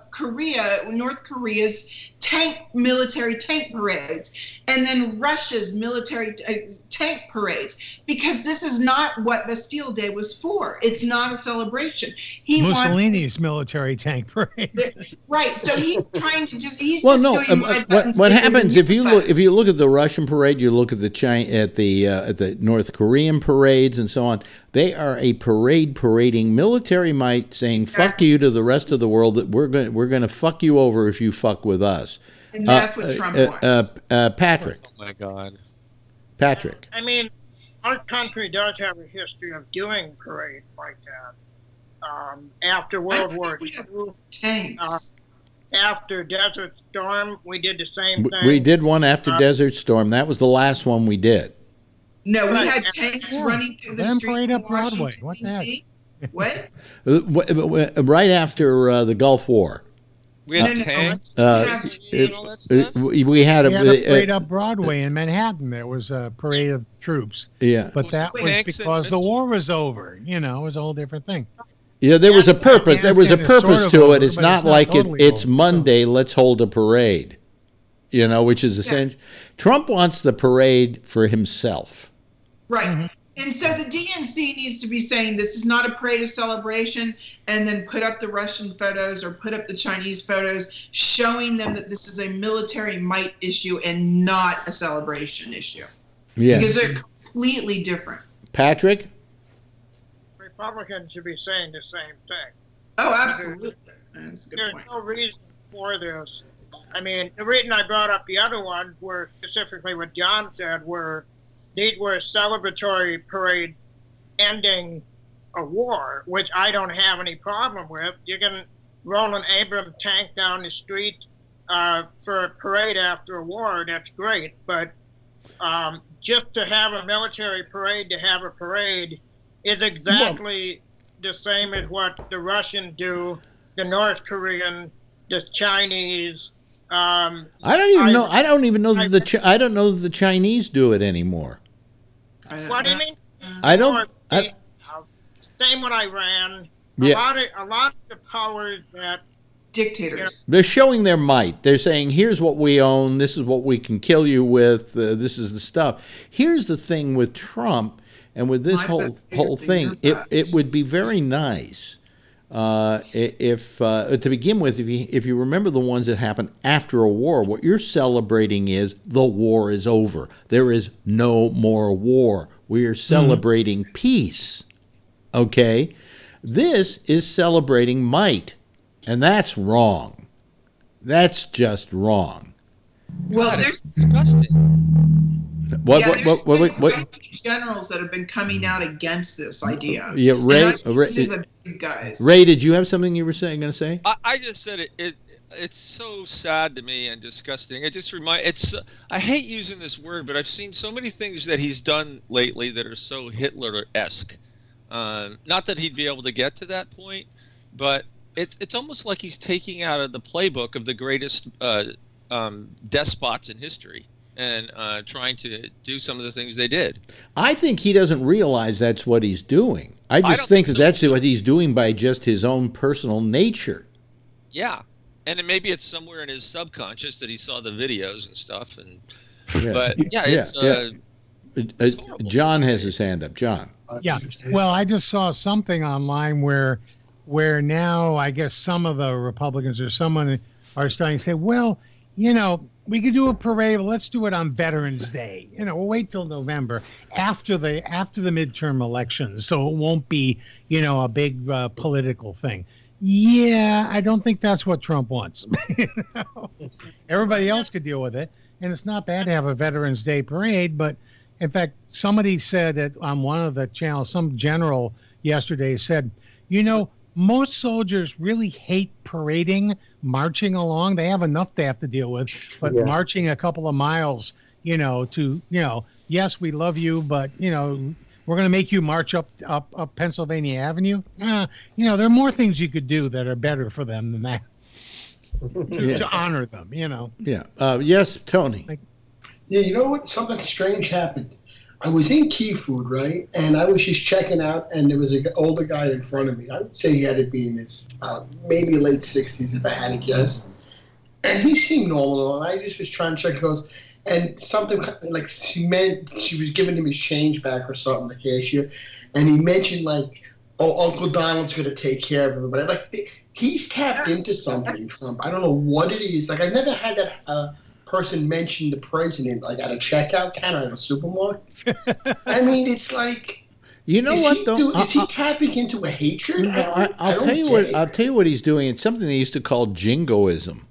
North Korea's military tank parades, and then Russia's military tank parades, because this is not what Bastille Day was for. It's not a celebration. Mussolini's military tank parade. Right. So he's trying to he's well, just no. doing What happens if you look at the Russian parade, you look at the North Korean parades and so on. They are a parade parading military might, saying "fuck you" to the rest of the world. That we're going to fuck you over if you fuck with us. And that's what Trump wants. Patrick. Oh my God. Patrick. I mean, our country does have a history of doing parades like that. After World War II, tanks. After Desert Storm, we did the same thing. We did one after Desert Storm. That was the last one we did. No, we had tanks running through the street. Parade up Broadway. What the heck? What? Right after the Gulf War. We had tanks. We had a parade up Broadway in Manhattan. There was a parade of troops. Yeah, but that was because the war was over. You know, it was a whole different thing. Yeah, there was a purpose. There was a purpose to it. It's not like it's Monday. Let's hold a parade. You know, which is essential. Trump wants the parade for himself. Right. And so the DNC needs to be saying this is not a parade of celebration, and then put up the Russian photos or put up the Chinese photos showing them that this is a military might issue and not a celebration issue. Yeah. Because they're completely different. Patrick? Republicans should be saying the same thing. Oh, absolutely. That's a good There's point. no reason for this. I mean, the reason I brought up the other one were specifically what John said, these were a celebratory parade ending a war, which I don't have any problem with. You can roll an Abrams tank down the street for a parade after a war, that's great. But just to have a military parade to have a parade is exactly the same as what the Russians do, the North Korean, the Chinese. I don't even know. I don't even know that I don't know that the Chinese do it anymore. What do you mean? I don't. Same with Iran. Yeah. A lot of the powers that dictators. They're showing their might. They're saying, "Here's what we own. This is what we can kill you with. This is the stuff." Here's the thing with Trump and with this whole thing. It would be very nice. If to begin with, if you remember the ones that happened after a war, what you're celebrating is the war is over. There is no more war. We are celebrating peace. Okay? This is celebrating might, and that's wrong. That's just wrong. Well, there's what generals that have been coming out against this idea. Yeah, Ray, guys. Ray, did you have something you were going to say? I just said it's so sad to me and disgusting. It just I hate using this word, but I've seen so many things that he's done lately that are so Hitler-esque. Not that he'd be able to get to that point, but it's almost like he's taking out of the playbook of the greatest despots in history and trying to do some of the things they did. I think he doesn't realize that's what he's doing. I just think that's what he's doing by just his own personal nature. Yeah, and maybe it's somewhere in his subconscious that he saw the videos and stuff. And yeah. But yeah, it's John has his hand up. John. Yeah. Well, I just saw something online where now I guess some of the Republicans or someone are starting to say, well, you know, we could do a parade, but let's do it on Veterans Day. You know, we'll wait till November after the midterm elections, so it won't be, you know, a big political thing. Yeah, I don't think that's what Trump wants. You know? Everybody else could deal with it, and it's not bad to have a Veterans Day parade. But in fact, somebody said that on one of the channels, some general yesterday said, you know, most soldiers really hate parading, marching along. They have enough they have to deal with, but marching a couple of miles, you know, to, you know, yes, we love you, but, you know, we're going to make you march up Pennsylvania Avenue. You know, there are more things you could do that are better for them than that to honor them, you know. Yeah. Yes, Tony. Yeah, you know what? Something strange happened. I was in Key Food, right? And I was just checking out, and there was an older guy in front of me. I would say he had to be in his maybe late 60s, if I had to guess. And he seemed normal, and I just was trying to check. He goes, and something like she was giving him his change back or something, the cashier, and he mentioned like, "Oh, Uncle Donald's going to take care of everybody." Like he's tapped into something, Trump. I don't know what it is. Like I've never had that. Person mentioned the president like at a checkout counter at a supermarket. I mean, it's like, you know what though? Is he tapping into a hatred? I'll tell you what he's doing. It's something they used to call jingoism.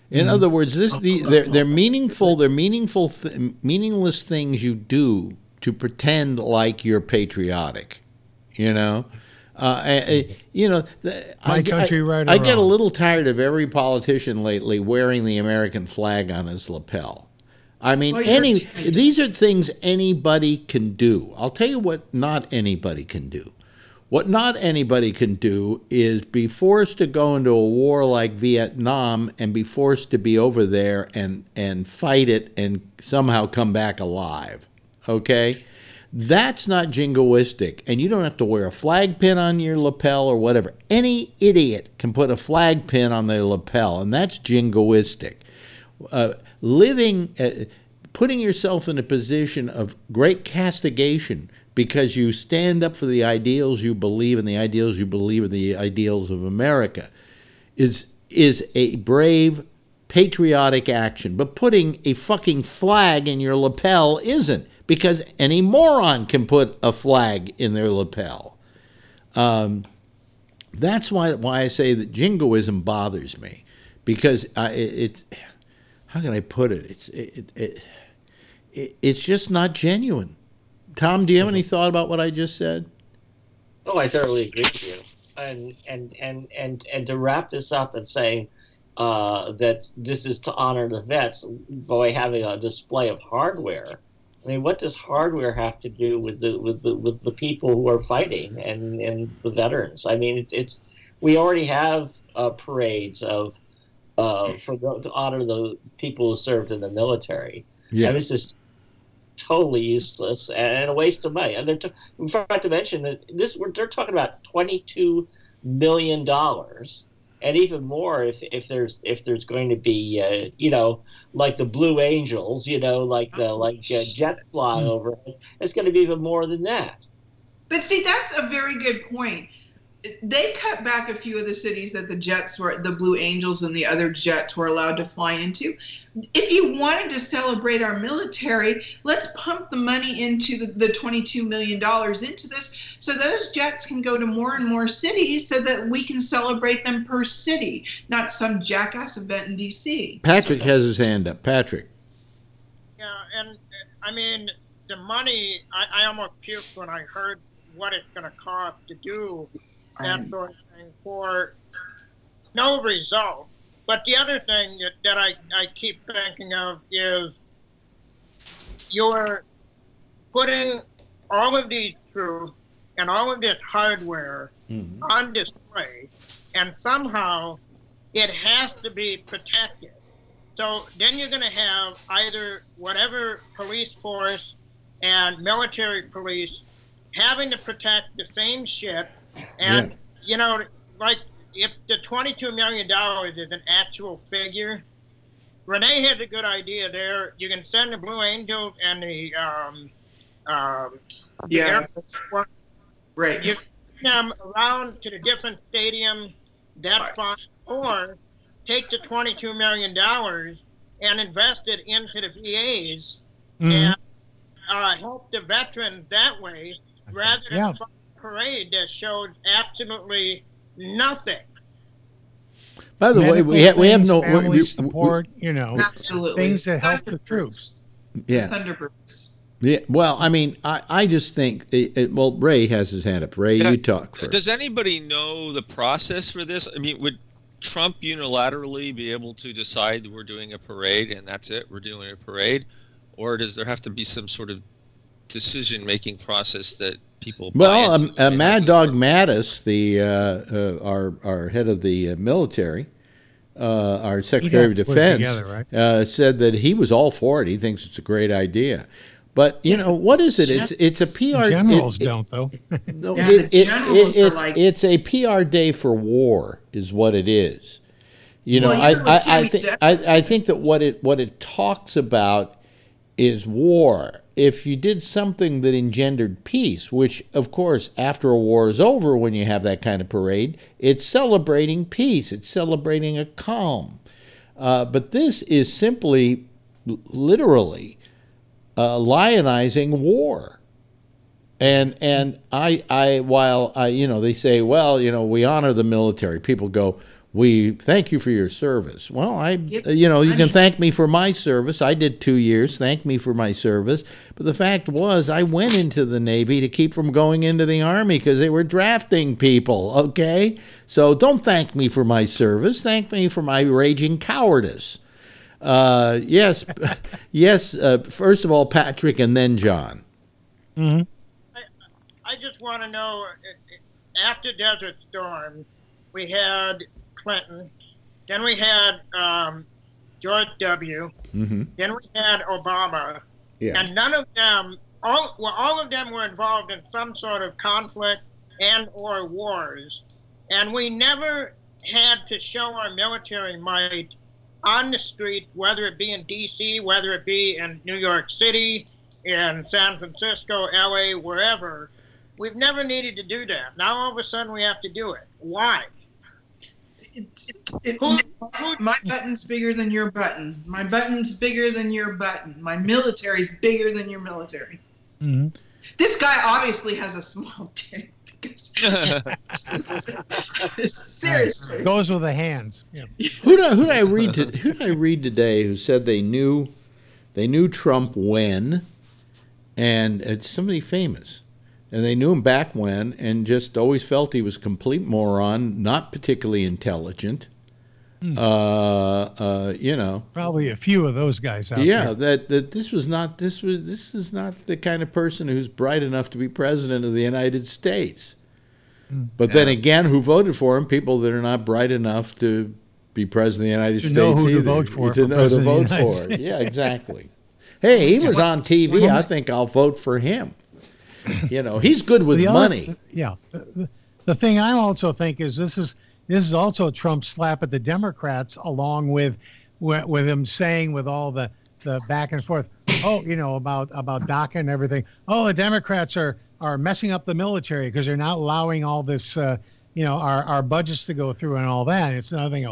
In other words, they're meaningful. They're meaningless things you do to pretend like you're patriotic. You know. You know, I get a little tired of every politician lately wearing the American flag on his lapel. I mean, these are things anybody can do. I'll tell you what not anybody can do. What not anybody can do is be forced to go into a war like Vietnam and be forced to be over there and fight it and somehow come back alive. Okay? That's not jingoistic, and you don't have to wear a flag pin on your lapel or whatever. Any idiot can put a flag pin on their lapel, and that's jingoistic. Putting yourself in a position of great castigation because you stand up for the ideals you believe in, the ideals you believe are the ideals of America, is a brave, patriotic action. But putting a fucking flag in your lapel isn't. Because any moron can put a flag in their lapel. That's why I say that jingoism bothers me, because it's how can I put it? It's just not genuine. Tom, do you have any thought about what I just said? Oh, I thoroughly agree with you. And to wrap this up and saying that this is to honor the vets by having a display of hardware. I mean, what does hardware have to do with the people who are fighting and the veterans? I mean, we already have parades of to honor the people who served in the military. Yeah. And this is totally useless and a waste of money. And they're forgot to mention that they're talking about $22 million, and even more if there's going to be like the Blue Angels, jets flying over it. It's going to be even more than that. But see, that's a very good point. They cut back a few of the cities that the Blue Angels and the other jets were allowed to fly into. If you wanted to celebrate our military, let's pump the money into the $22 million into this, so those jets can go to more and more cities, so that we can celebrate them per city, not some jackass event in D.C. Patrick has his hand up. Patrick. Yeah, and I mean, the money, I almost puked when I heard what it's going to cost to do that sort of thing for no result. But the other thing that I keep thinking of is you're putting all of these troops and all of this hardware on display, and somehow it has to be protected. So then you're going to have either whatever police force and military police having to protect the same shit. And, like if the $22 million is an actual figure, Renee had a good idea there. You can send the Blue Angels and the Air Force. Right. You send them around to the different stadiums, that's fine. Or take the $22 million and invest it into the VAs and help the veterans that way, rather than a parade that showed absolutely nothing. By the way, we have no family support, absolutely things that help the troops. Yeah. Thunderbirds. Yeah. Well, I mean, I just think Ray has his hand up. Ray, you talk first. Does anybody know the process for this? I mean, would Trump unilaterally be able to decide that we're doing a parade and that's it? We're doing a parade, or does there have to be some sort of decision-making process that people? Well, Mad Dog Mattis, our head of the military, our Secretary of Defense, together, said that he was all for it. He thinks it's a great idea. But what is it? It's a PR. Generals don't though. No, the generals are like, it's a PR day for war, is what it is. I think that what it talks about is war. If you did something that engendered peace, which, of course, after a war is over, when you have that kind of parade, it's celebrating peace. It's celebrating a calm. But this is simply, literally, lionizing war. And while they say, well, we honor the military, people go, we thank you for your service. Well, you can thank me for my service. I did 2 years. Thank me for my service. But the fact was, I went into the Navy to keep from going into the Army because they were drafting people, okay? So don't thank me for my service. Thank me for my raging cowardice. Yes. First of all, Patrick, and then John. I just want to know, after Desert Storm, we had Clinton, then we had George W., then we had Obama, and none of them, all of them were involved in some sort of conflict and or wars, and we never had to show our military might on the street, whether it be in D.C., whether it be in New York City, in San Francisco, L.A., wherever. We've never needed to do that. Now all of a sudden we have to do it. Why? My button's bigger than your button. My button's bigger than your button. My military's bigger than your military. This guy obviously has a small dick. Seriously, goes with the hands. Yeah. Who did I read today who said they knew Trump when, and it's somebody famous. And they knew him back when, and just always felt he was a complete moron, not particularly intelligent. Probably a few of those guys out there. Yeah, that this is not the kind of person who's bright enough to be president of the United States. But then again, who voted for him? People that are not bright enough to be president of the United To States know who either. to vote for. To know to vote for. Yeah, exactly. Hey, he was on TV. I think I'll vote for him. You know, he's good with money. Yeah. The thing I also think is this is also Trump's slap at the Democrats, along with him saying with all the back and forth, about DACA and everything. Oh, the Democrats are messing up the military because they're not allowing all this, our budgets to go through and all that. It's another thing.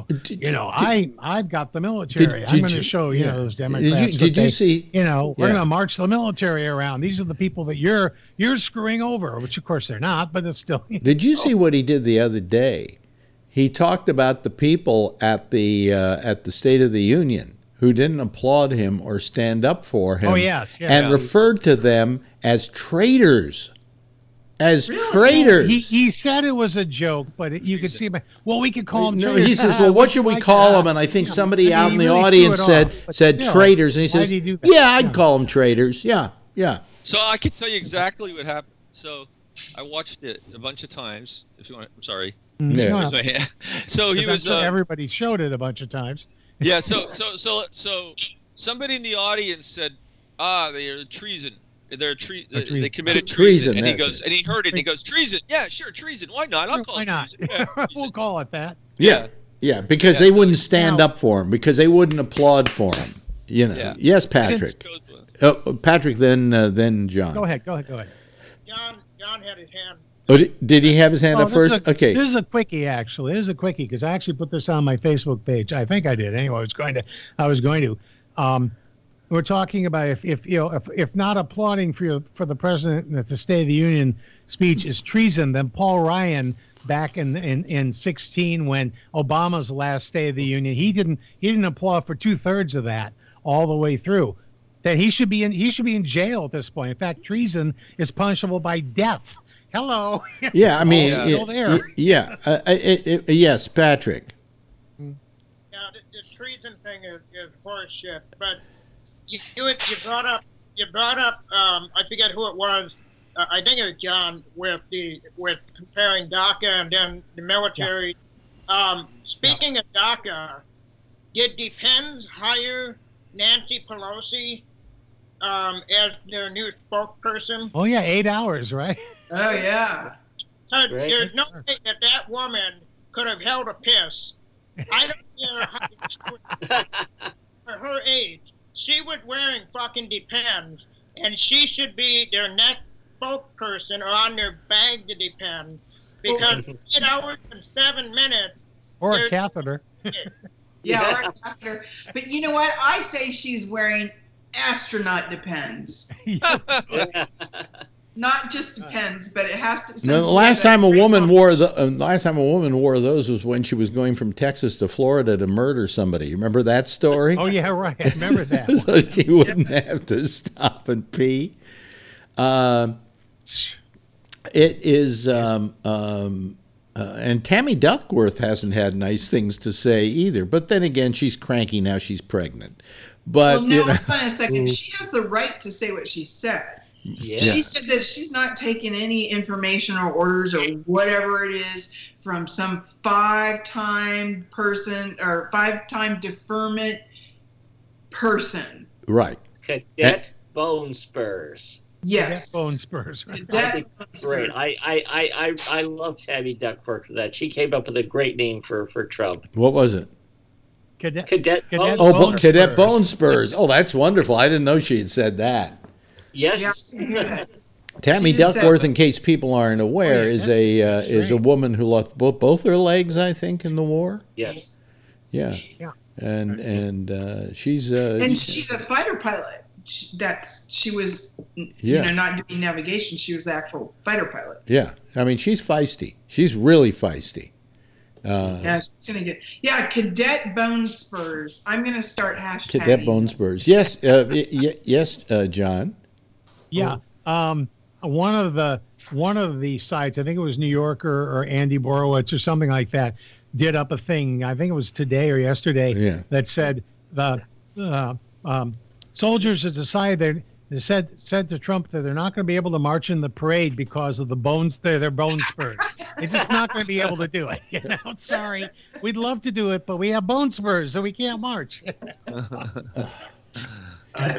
I've got the military. I'm going to show those Democrats. Did you see? We're going to march the military around. These are the people that you're screwing over, which of course they're not, but it's still. Did you see what he did the other day? He talked about the people at the State of the Union who didn't applaud him or stand up for him. Oh, yes. And referred to them as traitors. As traitors. He said it was a joke, but you could see, we could call them traitors. He says, well, what should we call them? And I think somebody out in the audience said traitors. And he says, I'd call them traitors. Yeah. So I can tell you exactly what happened. So I watched it a bunch of times. If you want, I'm sorry. Yeah. So he was. Everybody showed it a bunch of times. Yeah. So somebody in the audience said, they are treason. They committed treason. And he goes, and he heard it. And he goes, treason. Yeah, sure, treason. Why not? I'll call it treason. Yeah, we'll call it that. Yeah, because they wouldn't stand up for him, because they wouldn't applaud for him. Yeah. Yes, Patrick. Patrick, then John. Go ahead. John had his hand. Oh, did he have his hand up first? Okay. This is a quickie, actually. This is a quickie because I actually put this on my Facebook page. I think I did. Anyway, I was going to. We're talking about if not applauding for the president at the State of the Union speech is treason, then Paul Ryan back in 16 when Obama's last State of the Union, he didn't applaud for 2/3 of that all the way through. That he should be in jail at this point. In fact, treason is punishable by death. Hello. Yeah, I mean, still there. Yes, Patrick. Yeah, the treason thing is horseshit. But you brought up. I forget who it was. I think it was John with comparing DACA and then the military. Yeah. Speaking of DACA, did Depends hire Nancy Pelosi as their new spokesperson? Oh yeah, 8 hours, right? Oh yeah. There's no way that woman could have held a piss. I don't care how her age. She was wearing fucking Depends, and she should be their next spokesperson or on their bag to Depend, because 8 hours and 7 minutes. Or a catheter. Yeah, or a catheter. But you know what? I say she's wearing astronaut Depends. Not just Depends, but it has to. No, the last time a woman wore those was when she was going from Texas to Florida to murder somebody. You remember that story? Oh yeah, right. I remember that. So she wouldn't have to stop and pee. It is, and Tammy Duckworth hasn't had nice things to say either. But then again, she's cranky now. She's pregnant. But hold on a second. She has the right to say what she said. Yeah. She said that she's not taking any information or orders or whatever it is from some 5-time person or 5-time deferment person. Right. Cadet Bone Spurs. Yes. Bone Spurs. Right. Great. I love Tammy Duckworth for that. She came up with a great name for Trump. What was it? Cadet Bone Spurs. Oh, that's wonderful. I didn't know she had said that. Yes. Tammy Duckworth, in case people aren't aware, is a woman who lost both her legs, I think, in the war. Yes. Yeah. And she's a fighter pilot. She was not doing navigation. She was the actual fighter pilot. Yeah, I mean she's feisty. She's really feisty. She's gonna get Cadet Bone Spurs. I'm gonna start hashtagging Cadet Bone Spurs. Yes, yes, John. Yeah, one of the sites, I think it was New Yorker or Andy Borowitz or something like that, did up a thing. I think it was today or yesterday that said the soldiers have decided They said to Trump that they're not going to be able to march in the parade because of their bone spurs. They're just not going to be able to do it. You know, sorry, we'd love to do it, but we have bone spurs, so we can't march.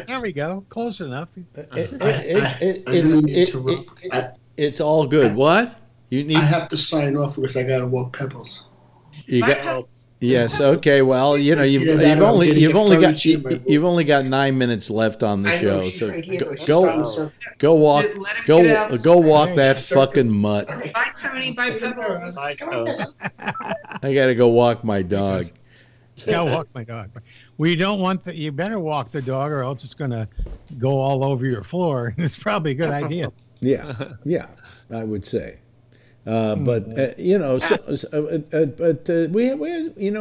There we go, close enough. It's all good. What? You need? I have to sign off because I got to walk Pebbles. You got? Yes. Okay. Well, you know, you've only got 9 minutes left on the show, so go walk that fucking mutt. Bye, Tony. Bye, Pebbles. I gotta go walk my dog. Go walk my dog. We don't want that. You better walk the dog, or else it's gonna go all over your floor. It's probably a good idea. Yeah, I would say. But you know,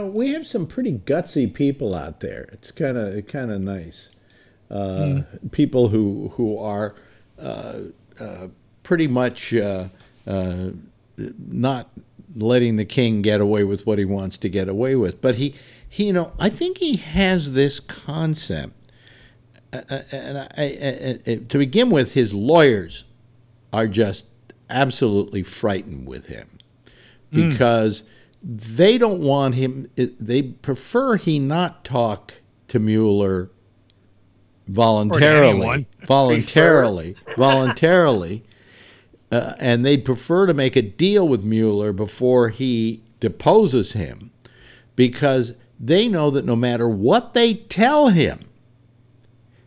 we have some pretty gutsy people out there. It's kind of nice. People who are pretty much not letting the king get away with what he wants to get away with. But he you know, I think he has this concept. And to begin with, his lawyers are just absolutely frightened with him because they don't want him. They prefer he not talk to Mueller voluntarily, and they'd prefer to make a deal with Mueller before he deposes him, because they know that no matter what they tell him,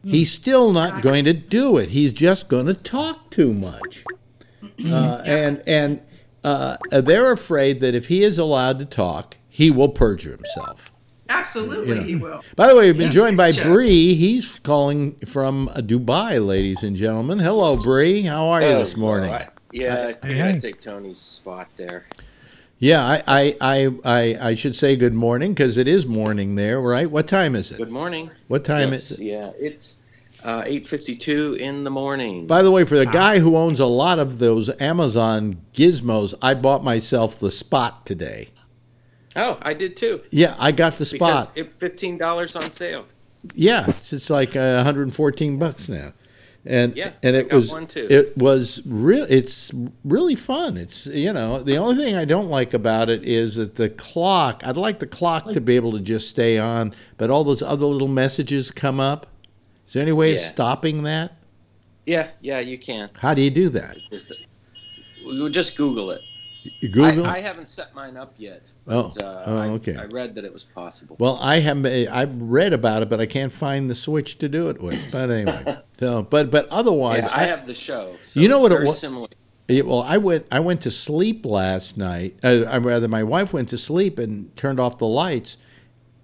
he's still not going to do it. He's just going to talk too much. And they're afraid that if he is allowed to talk, he will perjure himself. Absolutely, he will. By the way, we've been joined by Bree. He's calling from Dubai, ladies and gentlemen. Hello, Bree. How are you this morning? I think I take Tony's spot there. Yeah, I should say good morning because it is morning there, right? What time is it? Good morning. What time is it? Yeah, it's 8:52 in the morning. By the way, for the guy who owns a lot of those Amazon gizmos, I bought myself the Spot today. Oh, I did too. Yeah, I got the Spot. Because it's $15 on sale. Yeah, it's like $114 now. And yeah, and I it got was one too. It's really fun. It's, you know, the only thing I don't like about it is that the clock, I'd like the clock to be able to just stay on, but all those other little messages come up. Is there any way of stopping that? Yeah, you can. How do you do that? We'll just Google it. You Google? I haven't set mine up yet. But, okay. I read that it was possible. Well, I've read about it, but I can't find the switch to do it with. But anyway, but otherwise, I have the show. So you know what it was? Similar. Well, I went to sleep last night. Rather, my wife went to sleep and turned off the lights,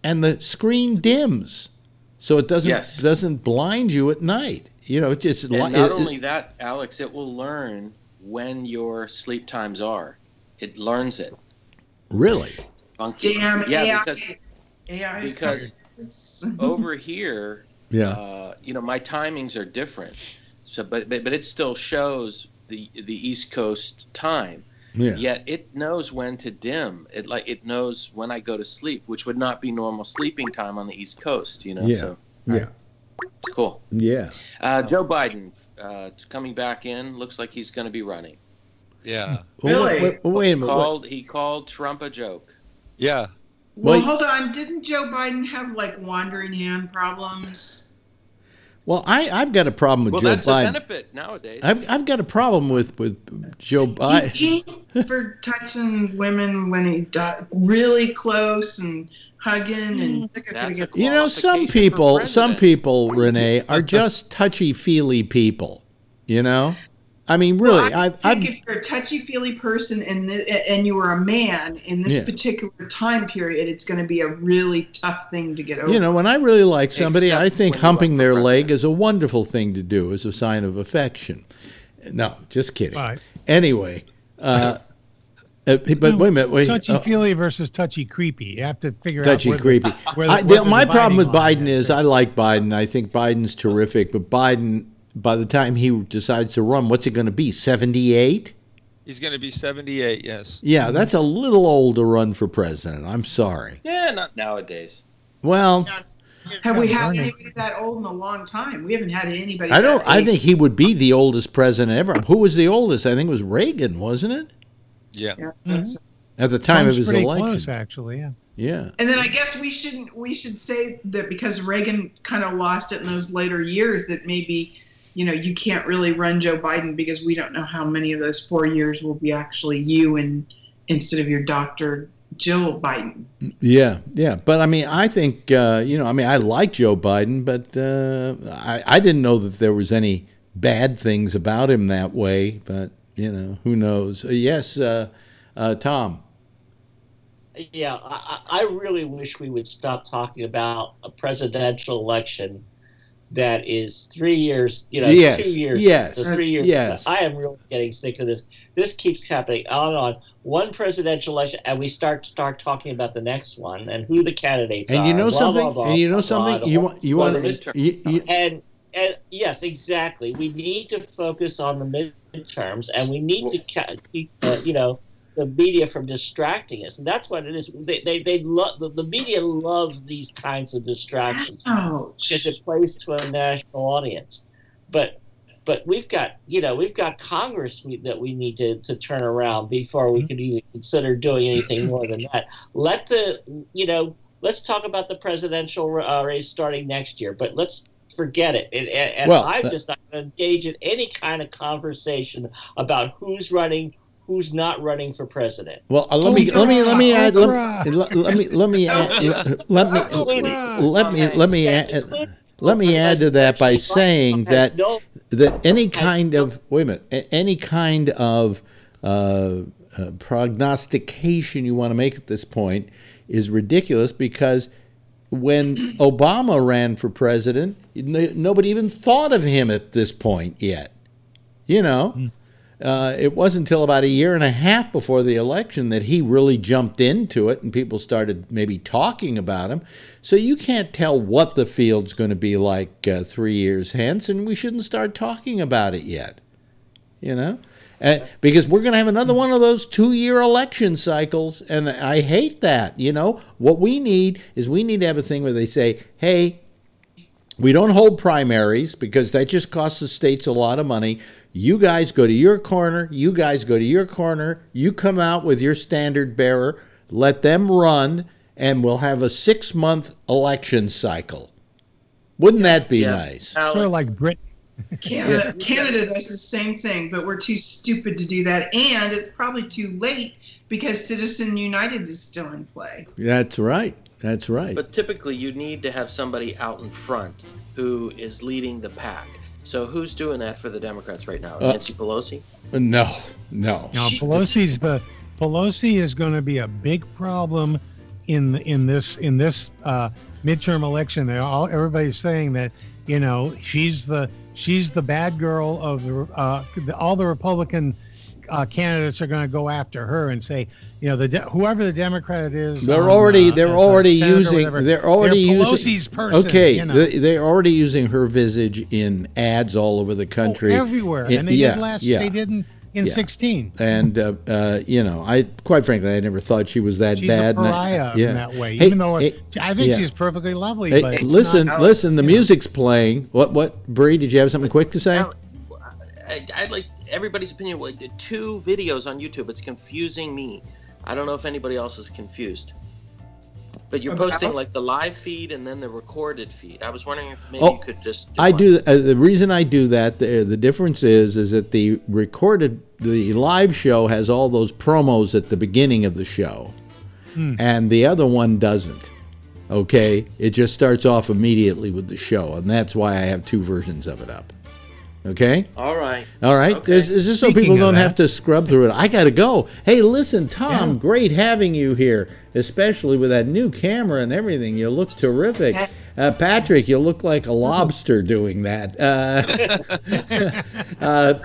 and the screen dims, so it doesn't blind you at night. You know, just not only that, Alex, it will learn when your sleep times are. It learns it. Really? Damn, yeah, AI because over here, you know, my timings are different. So, but it still shows the East Coast time. Yeah. Yet it knows when to dim. It knows when I go to sleep, which would not be normal sleeping time on the East Coast. You know. Yeah. So, yeah. It's cool. Yeah. Joe Biden coming back in. Looks like he's going to be running. Yeah. Really? Wait a minute. He called Trump a joke. Yeah. Well, hold on. Didn't Joe Biden have like wandering hand problems? Well, I've got a problem with Joe Biden. Well, that's a benefit nowadays. I've got a problem with Joe Biden. He's for touching women when he died really close and hugging and. You know, some people, Renee, are just touchy-feely people. You know. I mean, really, I think if you're a touchy-feely person and you were a man in this particular time period, it's going to be a really tough thing to get over. You know, when I really like somebody, I think humping their leg is a wonderful thing to do as a sign of affection. No, just kidding. Right. Anyway, but wait a minute. Touchy-feely versus touchy-creepy. You have to figure out touchy-creepy. My problem with Biden is I like Biden. I think Biden's terrific, but Biden, by the time he decides to run, what's it going to be, 78? He's going to be 78, yes. Yeah, that's a little old to run for president. I'm sorry. Yeah, not nowadays. Well, Have we had anybody that old in a long time? We haven't had anybody. I think he would be the oldest president ever. Who was the oldest? I think it was Reagan, wasn't it? Yeah. At the time of his pretty election. Close, actually, yeah. Yeah. And then I guess we should say that because Reagan kind of lost it in those later years, that maybe, you can't really run Joe Biden because we don't know how many of those 4 years will be actually you instead of your Dr. Jill Biden. Yeah. But I mean, I think, I like Joe Biden, but I didn't know that there was any bad things about him that way. But, who knows? Yes, Tom. Yeah, I really wish we would stop talking about a presidential election that is 3 years, 2 years. Yes. 3 years. Yes. I am really getting sick of this. This keeps happening on and on. One presidential election, and we start talking about the next one and who the candidates and are. You know blah, something? blah, blah, and you know blah, something? blah, You want and yes, exactly. We need to focus on the midterms, and we need to keep the media from distracting us, and that's what it is. They love the media loves these kinds of distractions because it plays to a national audience. But we've got Congress that we need to turn around before we could even consider doing anything more than that. Let's talk about the presidential race starting next year, but let's forget it. And I'm just not going to engage in any kind of conversation about who's running. Who's not running for president? Well, let me add to that by saying that any kind of prognostication you want to make at this point is ridiculous, because when Obama ran for president, nobody even thought of him at this point yet. It wasn't until about a year and a half before the election that he really jumped into it and people started maybe talking about him. So you can't tell what the field's going to be like 3 years hence, and we shouldn't start talking about it yet, because we're going to have another one of those 2-year election cycles, and I hate that. What we need is to have a thing where they say, hey, we don't hold primaries because that just costs the states a lot of money. You guys go to your corner. You guys go to your corner. You come out with your standard bearer. Let them run, and we'll have a 6-month election cycle. Wouldn't that be nice? Sort of like Britain. Canada does the same thing, but we're too stupid to do that, and it's probably too late because Citizen United is still in play. That's right. That's right. But typically, you need to have somebody out in front who is leading the pack. So who's doing that for the Democrats right now? Nancy Pelosi? No. Pelosi is going to be a big problem in this midterm election. Everybody's saying that she's the bad girl of all the Republican candidates are going to go after her and say, whoever the Democrat is, they're already using Pelosi's person. Okay, they're already using her visage in ads all over the country, everywhere, and they did They did in 16. And I quite frankly, I never thought she was that bad. She's a pariah in that way, even though I think she's perfectly lovely. But listen, the music's playing. What, Bree? Did you have something quick to say? I'd like everybody's opinion. Like 2 videos on YouTube. It's confusing me. I don't know if anybody else is confused. But you're posting like the live feed and then the recorded feed. I was wondering if maybe you could just. The reason I do that. The difference is that the live show has all those promos at the beginning of the show, and the other one doesn't. Okay, it just starts off immediately with the show, and that's why I have 2 versions of it up. Okay. All right. Okay. Is this so people don't have to scrub through it? I got to go. Hey, listen, Tom, great having you here, especially with that new camera and everything. You look terrific. Patrick, you look like a lobster doing that.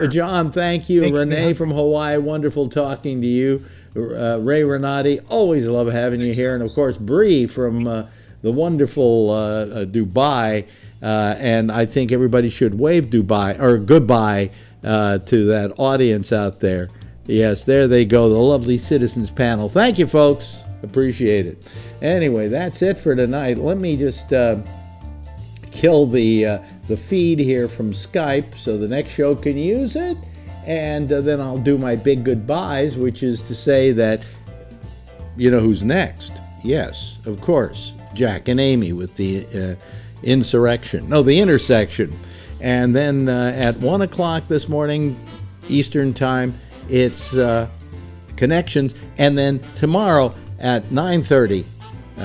John, thank you. Renee from Hawaii, wonderful talking to you. Ray Renati, always love having you here. And, of course, Bree from the wonderful Dubai. And I think everybody should wave goodbye to that audience out there. Yes, there they go, the lovely citizens panel. Thank you, folks. Appreciate it. Anyway, that's it for tonight. Let me just kill the feed here from Skype so the next show can use it. And then I'll do my big goodbyes, which is to say that, you know who's next? Yes, of course, Jack and Amy with the intersection. And then at 1 o'clock this morning, Eastern Time, it's Connections. And then tomorrow at 9:30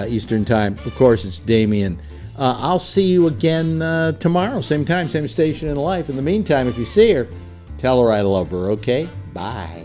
Eastern Time, of course, it's Damien. I'll see you again tomorrow, same time, same station in life. In the meantime, if you see her, tell her I love her, okay? Bye.